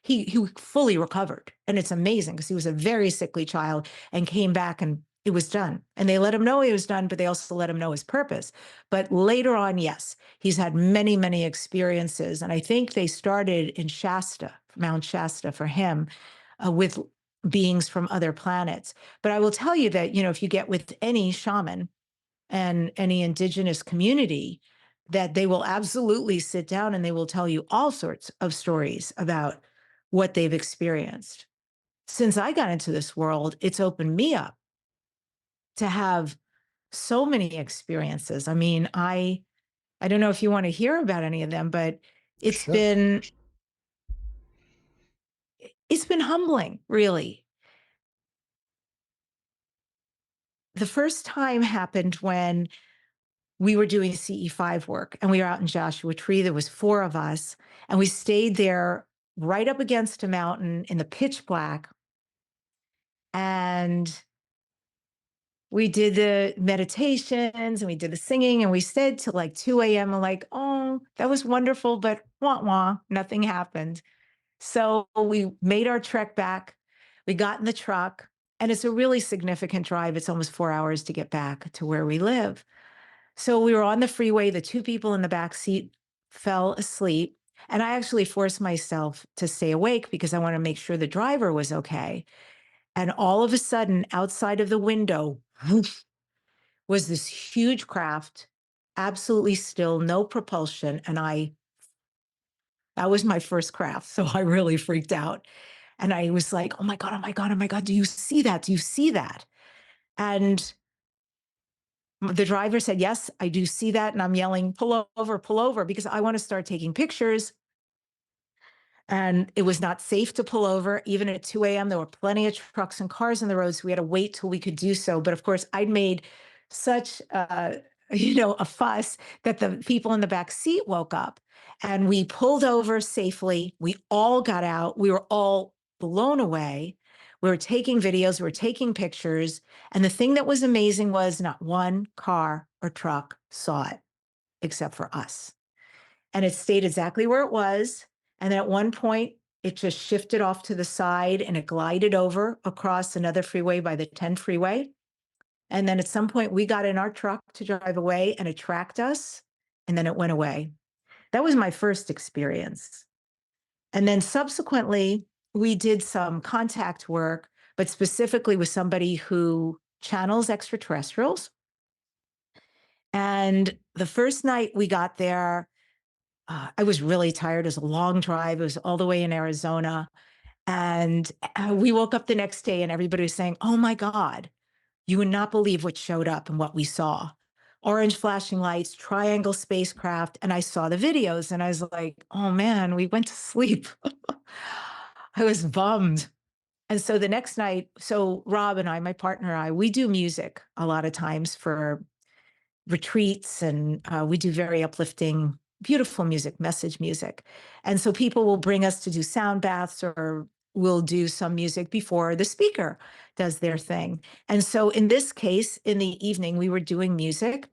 [SPEAKER 3] he fully recovered. And it's amazing because he was a very sickly child and came back and it was done. And they let him know he was done, but they also let him know his purpose. But later on, yes, he's had many, many experiences. And I think they started in Shasta, Mount Shasta for him, with beings from other planets. But I will tell you that, if you get with any shaman, and any indigenous community, that they will absolutely sit down and they will tell you all sorts of stories about what they've experienced. Since I got into this world, it's opened me up to have so many experiences. I mean, I don't know if you want to hear about any of them, but it's
[SPEAKER 2] Sure.
[SPEAKER 3] been it's been humbling, really. The first time happened when we were doing CE5 work and we were out in Joshua Tree. There was 4 of us and we stayed there right up against a mountain in the pitch black. And we did the meditations and we did the singing and we stayed till like 2 a.m. I'm like, oh, that was wonderful, but wah wah, nothing happened. So we made our trek back. We got in the truck, and it's a really significant drive. It's almost 4 hours to get back to where we live. So we were on the freeway. The two people in the back seat fell asleep. And I actually forced myself to stay awake because I want to make sure the driver was okay. And all of a sudden, outside of the window, whoosh, was this huge craft, absolutely still, no propulsion. And that was my first craft. So I really freaked out. And I was like, oh my God, oh my God, oh my God, do you see that? Do you see that? And the driver said, yes, I do see that. And I'm yelling, pull over, because I want to start taking pictures. And it was not safe to pull over. Even at 2 a.m., there were plenty of trucks and cars on the road. So we had to wait till we could do so. But of course, I'd made such a fuss that the people in the back seat woke up, and we pulled over safely. We all got out. We were all blown away. We were taking videos, we were taking pictures. And the thing that was amazing was not one car or truck saw it except for us. And it stayed exactly where it was. And then at one point, it just shifted off to the side and it glided over across another freeway by the 10 freeway. And then at some point, we got in our truck to drive away and it tracked us, and then it went away. That was my first experience. And then subsequently, we did some contact work, but specifically with somebody who channels extraterrestrials. And the first night we got there, I was really tired. It was a long drive. It was all the way in Arizona. And we woke up the next day and everybody was saying, oh my God, you would not believe what showed up and what we saw. Orange flashing lights, triangle spacecraft. And I saw the videos and I was like, oh man, we went to sleep. I was bummed. And so the next night, so Rob and I, my partner and I, we do music a lot of times for retreats, and we do very uplifting, beautiful music, message music. And so people will bring us to do sound baths, or we'll do some music before the speaker does their thing. And so in this case, in the evening, we were doing music.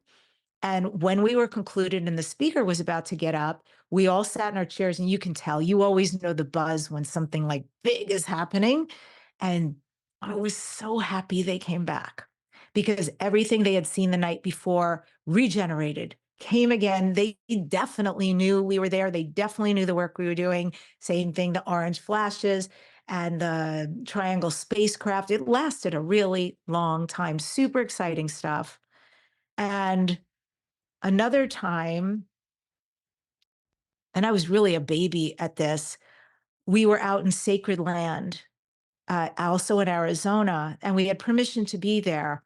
[SPEAKER 3] And when we were concluded and the speaker was about to get up, we all sat in our chairs, and you can tell, you always know the buzz when something like big is happening. And I was so happy they came back, because everything they had seen the night before regenerated, came again. They definitely knew we were there. They definitely knew the work we were doing. Same thing, the orange flashes and the triangle spacecraft. It lasted a really long time, super exciting stuff. And another time, and I was really a baby at this, we were out in sacred land, also in Arizona, and we had permission to be there.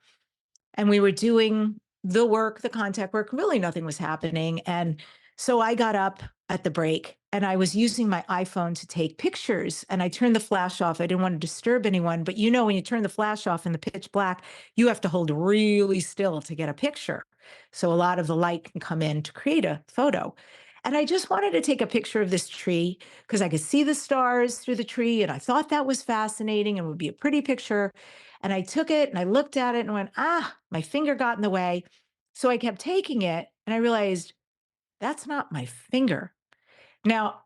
[SPEAKER 3] And we were doing the work, the contact work, really nothing was happening. And so I got up at the break and I was using my iPhone to take pictures, and I turned the flash off. I didn't want to disturb anyone, but you know, when you turn the flash off in the pitch black, you have to hold really still to get a picture. So a lot of the light can come in to create a photo. And I just wanted to take a picture of this tree because I could see the stars through the tree. And I thought that was fascinating and would be a pretty picture. And I took it and I looked at it and went, my finger got in the way. So I kept taking it and I realized that's not my finger. Now,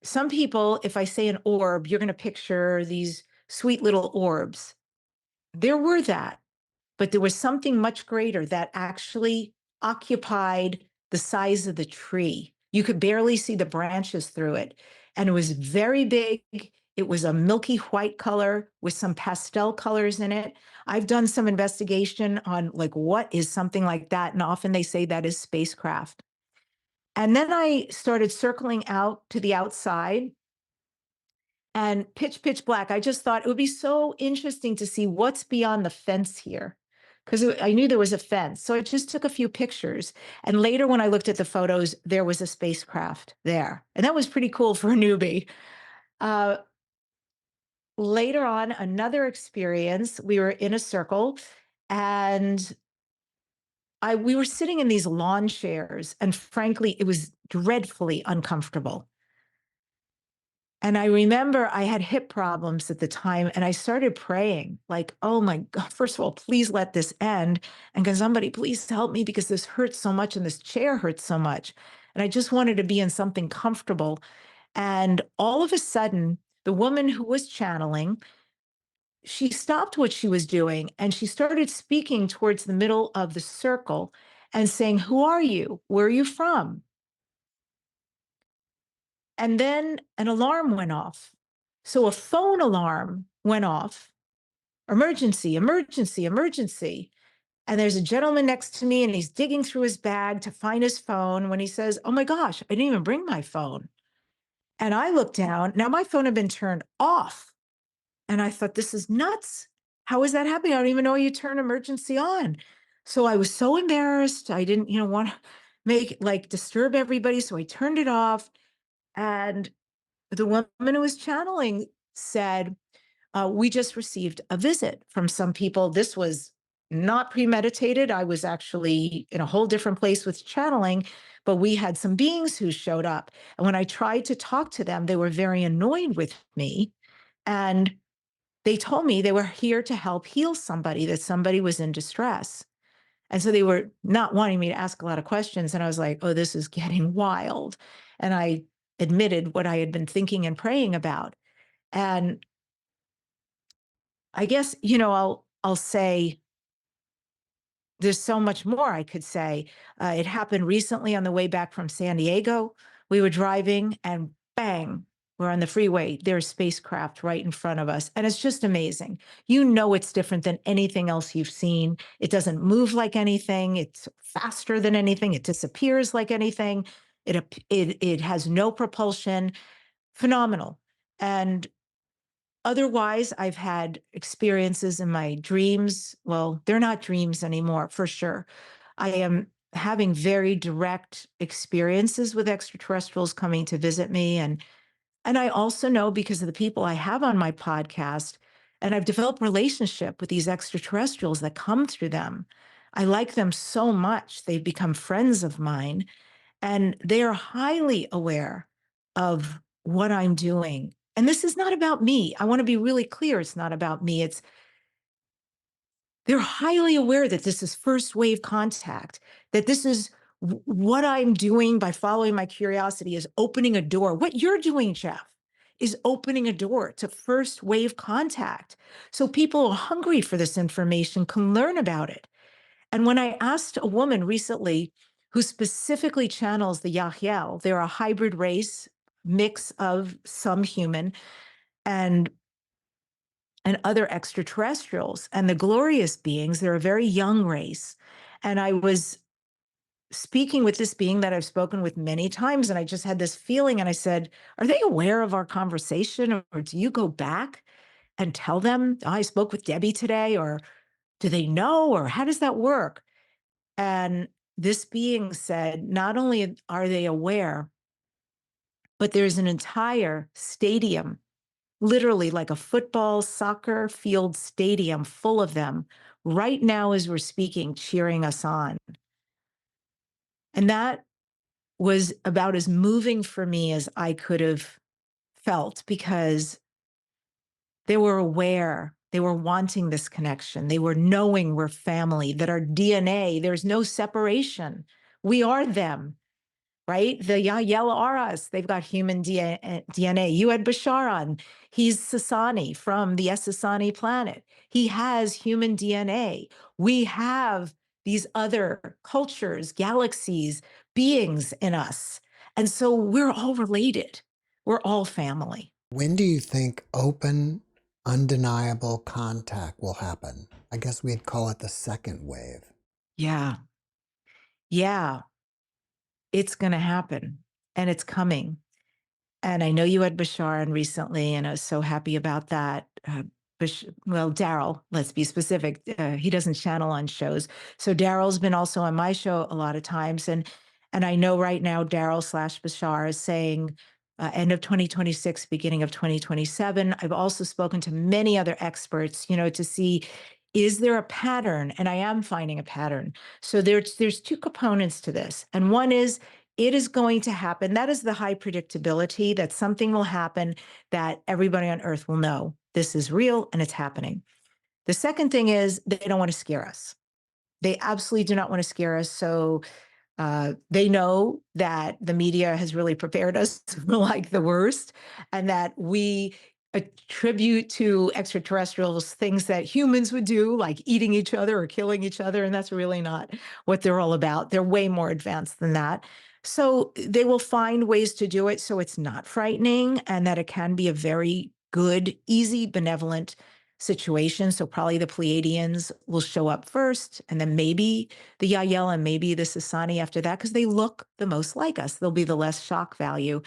[SPEAKER 3] some people, if I say an orb, you're going to picture these sweet little orbs. There were that, but there was something much greater that actually occupied the size of the tree. You could barely see the branches through it. And it was very big. It was a milky white color with some pastel colors in it. I've done some investigation on like, what is something like that? And often they say that is spacecraft. And then I started circling out to the outside, and pitch black. I just thought it would be so interesting to see what's beyond the fence here, because I knew there was a fence. So I just took a few pictures. And later, when I looked at the photos, there was a spacecraft there. And that was pretty cool for a newbie. Uh, Later on, another experience, we were in a circle, and we were sitting in these lawn chairs. And frankly, it was dreadfully uncomfortable. And I remember I had hip problems at the time, and I started praying like, oh my God, first of all, please let this end. And can somebody please help me, because this hurts so much and this chair hurts so much. And I just wanted to be in something comfortable. And all of a sudden, the woman who was channeling, she stopped what she was doing and she started speaking towards the middle of the circle and saying, "Who are you? Where are you from?" And then an alarm went off. So a phone alarm went off. Emergency, emergency, emergency. And there's a gentleman next to me and he's digging through his bag to find his phone when he says, "Oh my gosh, I didn't even bring my phone." And I looked down. Now my phone had been turned off. And I thought, this is nuts. How is that happening? I don't even know you turn emergency on. So I was so embarrassed. I didn't, want to disturb everybody. So I turned it off. And the woman who was channeling said, we just received a visit from some people. This was not premeditated. I was actually in a whole different place with channeling, but we had some beings who showed up. And when I tried to talk to them, they were very annoyed with me. And they told me they were here to help heal somebody, that somebody was in distress. And so they were not wanting me to ask a lot of questions. And I was like, oh, this is getting wild. And I admitted what I had been thinking and praying about. And I guess, I'll say there's so much more I could say. It happened recently on the way back from San Diego. We were driving and bang, we're on the freeway. There's spacecraft right in front of us. And it's just amazing. It's different than anything else you've seen. It doesn't move like anything. It's faster than anything. It disappears like anything. It has no propulsion. Phenomenal. And otherwise, I've had experiences in my dreams. Well, they're not dreams anymore, for sure. I am having very direct experiences with extraterrestrials coming to visit me. And I also know, because of the people I have on my podcast, and I've developed relationship with these extraterrestrials that come through them. I like them so much. They've become friends of mine. And they are highly aware of what I'm doing. And this is not about me. I want to be really clear. It's not about me. They're highly aware that this is first wave contact, that this is what I'm doing by following my curiosity is opening a door. What you're doing, Jeff, is opening a door to first wave contact. So people who are hungry for this information can learn about it. And when I asked a woman recently who specifically channels the Yahyel, they're a hybrid race, mix of some human and other extraterrestrials. And the glorious beings, they're a very young race. And I was speaking with this being that I've spoken with many times, and I just had this feeling, and I said, are they aware of our conversation? Or do you go back and tell them, "Oh, I spoke with Debbi today," or do they know, or how does that work? And this being said, not only are they aware, but there's an entire stadium, literally like a football, soccer field stadium full of them right now as we're speaking, cheering us on. And that was about as moving for me as I could have felt, because they were aware, they were wanting this connection. They were knowing we're family, that our DNA, there's no separation. We are them. Right? The Yahyel are us. They've got human DNA. You had Bashar on. He's Sasani from the Sasani planet. He has human DNA. We have these other cultures, galaxies, beings in us. And so we're all related. We're all family.
[SPEAKER 2] When do you think open, undeniable contact will happen? I guess we'd call it the second wave.
[SPEAKER 3] Yeah. Yeah. It's going to happen, and it's coming. And I know you had Bashar on recently, and I was so happy about that. Daryl, let's be specific. He doesn't channel on shows. So Daryl's been also on my show a lot of times. And I know right now Daryl/Bashar is saying end of 2026, beginning of 2027. I've also spoken to many other experts, to see, is there a pattern? And I am finding a pattern. So there's two components to this. And one is It is going to happen. That is the high predictability that something will happen that everybody on earth will know this is real and it's happening. The second thing is they don't want to scare us. They absolutely do not want to scare us. So they know that the media has really prepared us for like the worst, and that we attribute to extraterrestrials things that humans would do, like eating each other or killing each other. And that's really not what they're all about. They're way more advanced than that. So they will find ways to do it so it's not frightening, and that it can be a very good, easy, benevolent situation. So probably the Pleiadians will show up first, and then maybe the Yael and maybe the Sasani after that, because they look the most like us. They'll be the less shock value.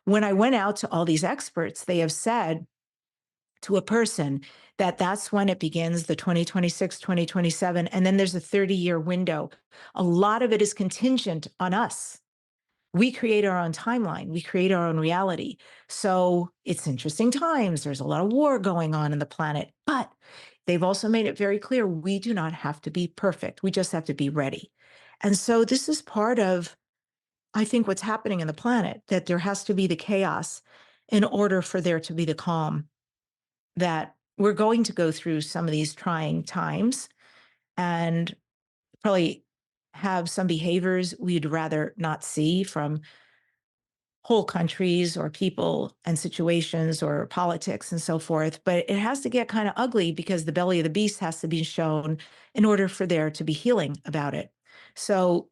[SPEAKER 3] When I went out to all these experts, they have said to a person that that's when it begins, the 2026, 2027, and then there's a 30-year window. A lot of it is contingent on us. We create our own timeline. We create our own reality. So it's interesting times. There's a lot of war going on in the planet, but they've also made it very clear we do not have to be perfect. We just have to be ready. And so this is part of, I think, what's happening in the planet, that there has to be the chaos in order for there to be the calm, that we're going to go through some of these trying times and probably have some behaviors we'd rather not see from whole countries or people and situations or politics and so forth. But it has to get kind of ugly because the belly of the beast has to be shown in order for there to be healing about it. So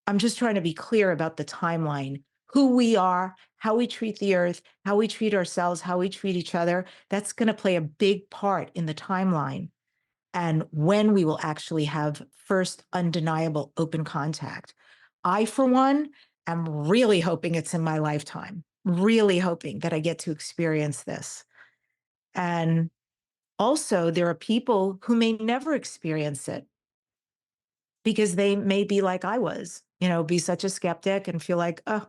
[SPEAKER 3] I'm just trying to be clear about the timeline, who we are, how we treat the earth, how we treat ourselves, how we treat each other. That's going to play a big part in the timeline and when we will actually have first undeniable open contact. I, for one, am really hoping it's in my lifetime, really hoping that I get to experience this. And also, there are people who may never experience it because they may be like I was, be such a skeptic and feel like, oh,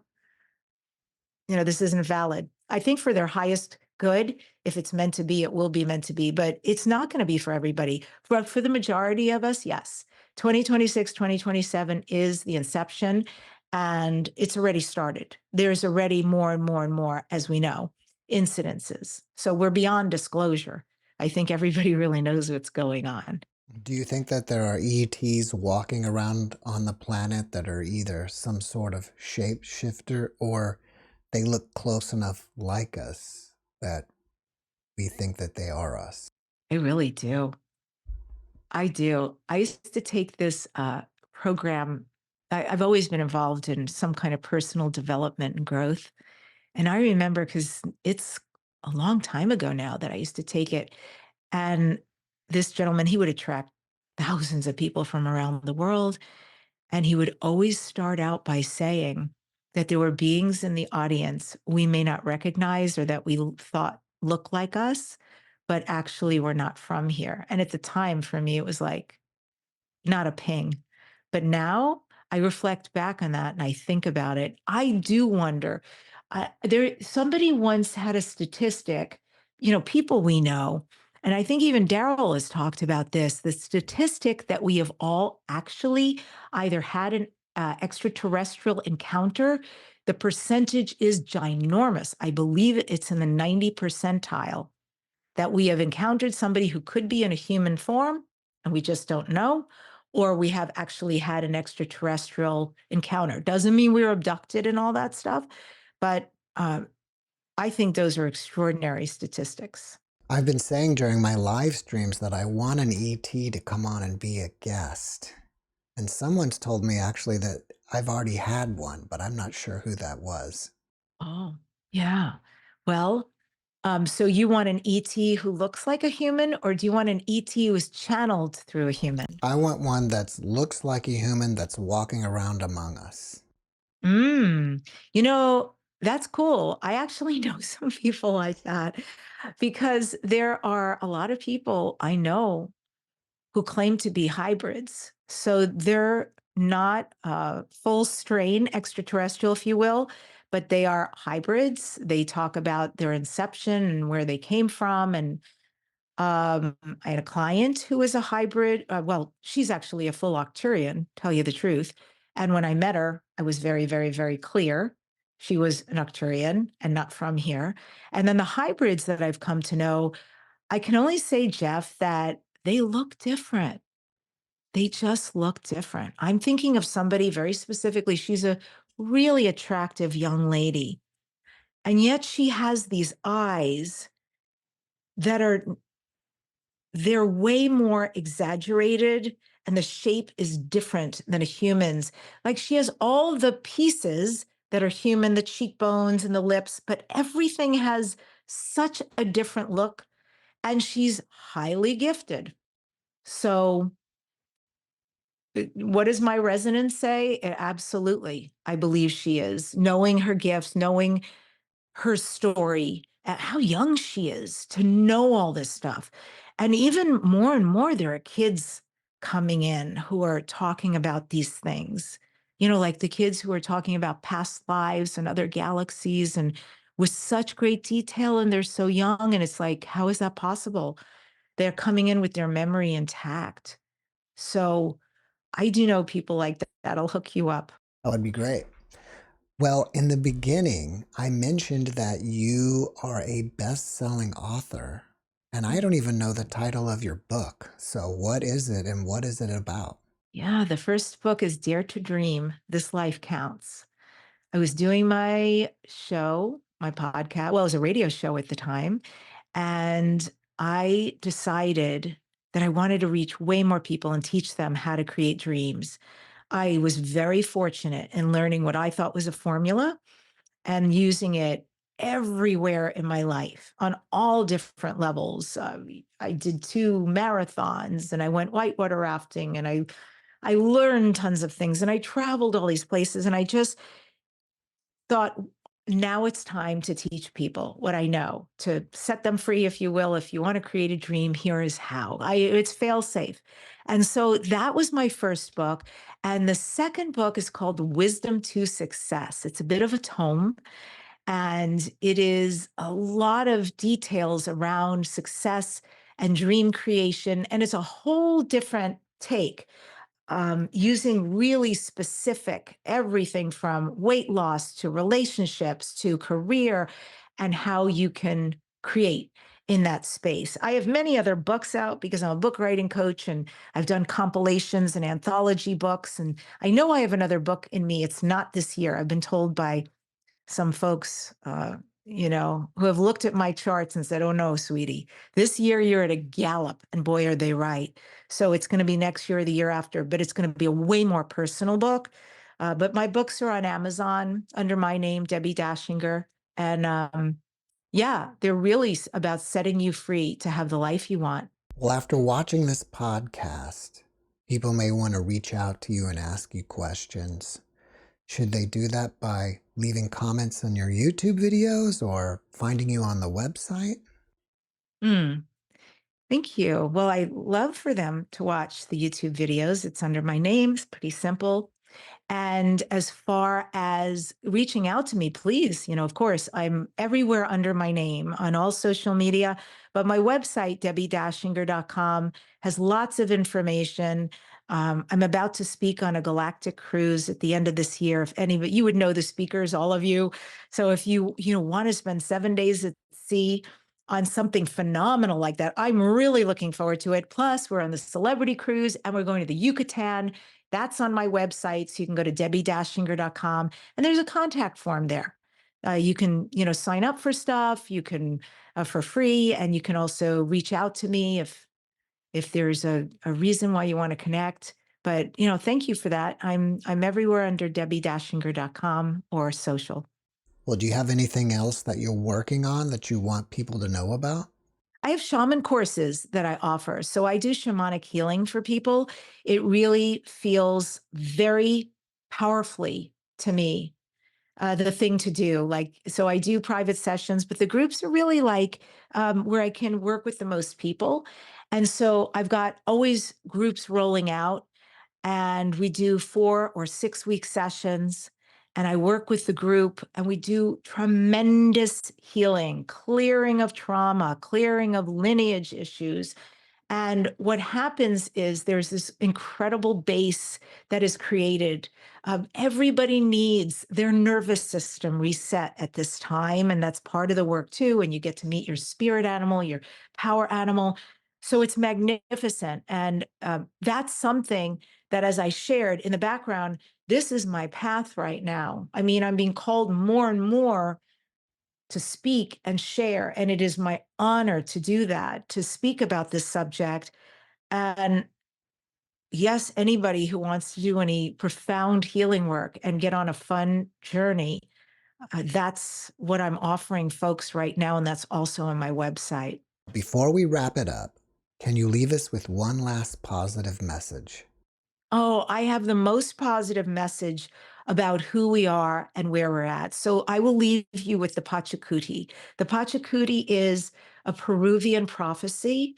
[SPEAKER 3] this isn't valid. I think for their highest good, if it's meant to be, it will be meant to be, but it's not going to be for everybody. For the majority of us, yes. 2026, 2027 is the inception, and it's already started. There's already more and more and more, as we know, incidences. So we're beyond disclosure. I think everybody really knows what's going on.
[SPEAKER 2] Do you think that there are ETs walking around on the planet that are either some sort of shapeshifter, or they look close enough like us that we think that they are us?
[SPEAKER 3] I really do. I do. I used to take this program. I've always been involved in some kind of personal development and growth. And I remember, because it's a long time ago now that I used to take it. And this gentleman, he would attract thousands of people from around the world. And he would always start out by saying that there were beings in the audience we may not recognize or that we thought look like us, but actually were not from here. And at the time, for me, it was like, not a ping. But now I reflect back on that and I think about it. I do wonder. Somebody once had a statistic, people we know, and I think even Daryl has talked about this, the statistic that we have all actually either had an extraterrestrial encounter. The percentage is ginormous. I believe it's in the 90 percentile that we have encountered somebody who could be in a human form and we just don't know, or we have actually had an extraterrestrial encounter. Doesn't mean we were abducted and all that stuff, but I think those are extraordinary statistics.
[SPEAKER 2] I've been saying during my live streams that I want an ET to come on and be a guest. And someone's told me actually that I've already had one, but I'm not sure who that was.
[SPEAKER 3] Oh, yeah. Well, so you want an ET who looks like a human, or do you want an ET who is channeled through a human?
[SPEAKER 2] I want one that looks like a human that's walking around among us.
[SPEAKER 3] Mm, that's cool. I actually know some people like that, because there are a lot of people I know who claim to be hybrids. So they're not full strain extraterrestrial, if you will, but they are hybrids. They talk about their inception and where they came from. And I had a client who was a hybrid. Well, she's actually a full Octurian, tell you the truth. And when I met her, I was very, very, very clear. She was an Arcturian and not from here. And then the hybrids that I've come to know, I can only say, Jeff, that they look different. They just look different. I'm thinking of somebody very specifically. She's a really attractive young lady. And yet she has these eyes that are, they're way more exaggerated, and the shape is different than a human's. Like, she has all the pieces that are human, the cheekbones and the lips, but everything has such a different look, and she's highly gifted. So what does my resonance say? Absolutely. I believe she is. Knowing her gifts, knowing her story, how young she is to know all this stuff. And even more and more, there are kids coming in who are talking about these things, like the kids who are talking about past lives and other galaxies, and with such great detail, and they're so young. And it's like, how is that possible? They're coming in with their memory intact. So I do know people like that that'll hook you up.
[SPEAKER 2] That would be great. Well, in the beginning, I mentioned that you are a best-selling author, and I don't even know the title of your book. So what is it and what is it about?
[SPEAKER 3] Yeah, the first book is Dare to Dream, This Life Counts. I was doing my show, my podcast. Well, it was a radio show at the time. And I decided that I wanted to reach way more people and teach them how to create dreams. I was very fortunate in learning what I thought was a formula and using it everywhere in my life on all different levels. I did 2 marathons, and I went whitewater rafting, and I learned tons of things, and I traveled all these places, and I just thought, now it's time to teach people what I know, to set them free, if you will. If you want to create a dream, here is how. It's fail safe. And so that was my first book. And the second book is called Wisdom to Success. It's a bit of a tome, and it is a lot of details around success and dream creation. And it's a whole different take, using really specific everything from weight loss to relationships to career, and how you can create in that space. I have many other books out because I'm a book writing coach, and I've done compilations and anthology books. And I know I have another book in me. It's not this year. I've been told by some folks, who have looked at my charts and said, "Oh no, sweetie, this year you're at a gallop." And boy, are they right. So it's going to be next year or the year after, but it's going to be a way more personal book. But my books are on Amazon under my name, Debbi Dachinger. And yeah, they're really about setting you free to have the life you want.
[SPEAKER 2] Well, after watching this podcast, people may want to reach out to you and ask you questions. Should they do that by leaving comments on your YouTube videos or finding you on the website?
[SPEAKER 3] Mm, thank you. Well, I love for them to watch the YouTube videos. It's under my name. It's pretty simple. And as far as reaching out to me, please, of course, I'm everywhere under my name on all social media. But my website, DebbiDachinger.com, has lots of information. I'm about to speak on a galactic cruise at the end of this year. If any, but you would know the speakers, all of you. So if you want to spend 7 days at sea on something phenomenal like that, I'm really looking forward to it. Plus, we're on the celebrity cruise, and we're going to the Yucatan. That's on my website. So you can go to DebbiDachinger.com, and there's a contact form there. You can, sign up for stuff. You can, for free, and you can also reach out to me if there's a reason why you want to connect. But, thank you for that. I'm everywhere under DebbiDachinger.com or social.
[SPEAKER 2] Well, do you have anything else that you're working on that you want people to know about?
[SPEAKER 3] I have shaman courses that I offer. So I do shamanic healing for people. It really feels very powerfully to me, the thing to do. So I do private sessions, but the groups are really where I can work with the most people. And so I've got always groups rolling out, and we do 4 or 6 week sessions. And I work with the group, and we do tremendous healing, clearing of trauma, clearing of lineage issues. And what happens is there's this incredible base that is created. Everybody needs their nervous system reset at this time. And that's part of the work too. And you get to meet your spirit animal, your power animal. So it's magnificent. And that's something that, as I shared in the background, this is my path right now. I mean, I'm being called more and more to speak and share. And it is my honor to do that, to speak about this subject. And yes, anybody who wants to do any profound healing work and get on a fun journey, that's what I'm offering folks right now. And that's also on my website.
[SPEAKER 2] Before we wrap it up, can you leave us with one last positive message?
[SPEAKER 3] Oh, I have the most positive message about who we are and where we're at. So I will leave you with the Pachakuti. The Pachakuti is a Peruvian prophecy,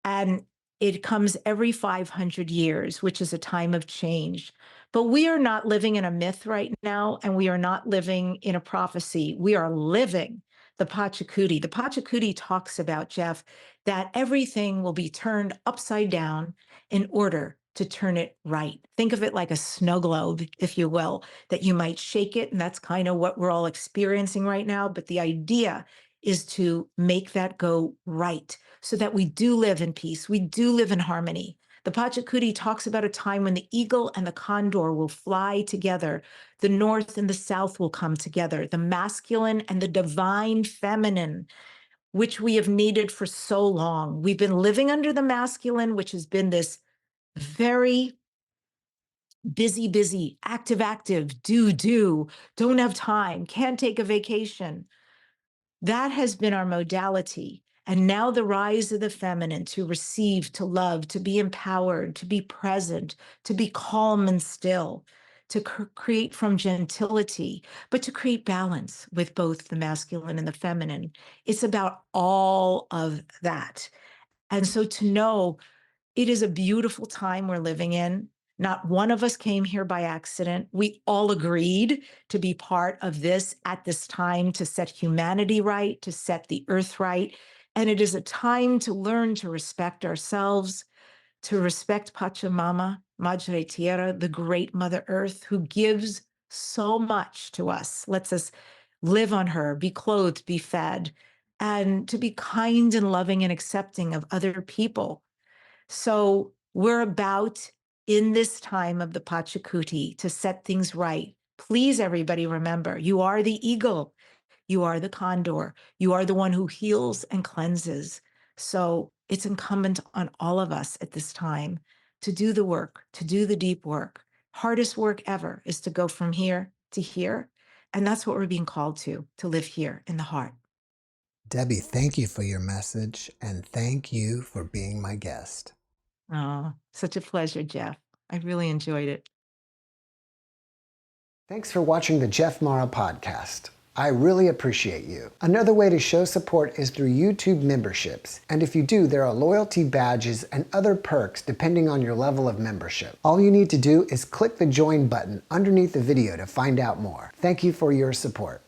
[SPEAKER 3] and it comes every 500 years, which is a time of change. But we are not living in a myth right now, and we are not living in a prophecy. We are living the Pachakuti. The Pachakuti talks about, Jeff, that everything will be turned upside down in order to turn it right. Think of it like a snow globe, if you will, that you might shake it. And that's kind of what we're all experiencing right now. But the idea is to make that go right so that we do live in peace. We do live in harmony. The Pachakuti talks about a time when the eagle and the condor will fly together. The north and the south will come together. The masculine and the divine feminine, which we have needed for so long. We've been living under the masculine, which has been this very busy, active, do, don't have time, can't take a vacation. That has been our modality. And now the rise of the feminine, to receive, to love, to be empowered, to be present, to be calm and still, to create from gentility, but to create balance with both the masculine and the feminine. It's about all of that. And so to know it is a beautiful time we're living in. Not one of us came here by accident. We all agreed to be part of this at this time, to set humanity right, to set the earth right. And it is a time to learn to respect ourselves, to respect Pachamama, Madre Tierra, the great Mother Earth, who gives so much to us, lets us live on her, be clothed, be fed, and to be kind and loving and accepting of other people. So we're about, in this time of the Pachakuti, to set things right. Please, everybody, remember, you are the eagle, you are the condor, you are the one who heals and cleanses. So it's incumbent on all of us at this time to do the work, to do the deep work. Hardest work ever is to go from here to here. And that's what we're being called to live here in the heart.
[SPEAKER 2] Debbi, thank you for your message, and thank you for being my guest.
[SPEAKER 3] Oh, such a pleasure, Jeff. I really enjoyed it.
[SPEAKER 2] Thanks for watching the JeffMara podcast. I really appreciate you. Another way to show support is through YouTube memberships. And if you do, there are loyalty badges and other perks depending on your level of membership. All you need to do is click the join button underneath the video to find out more. Thank you for your support.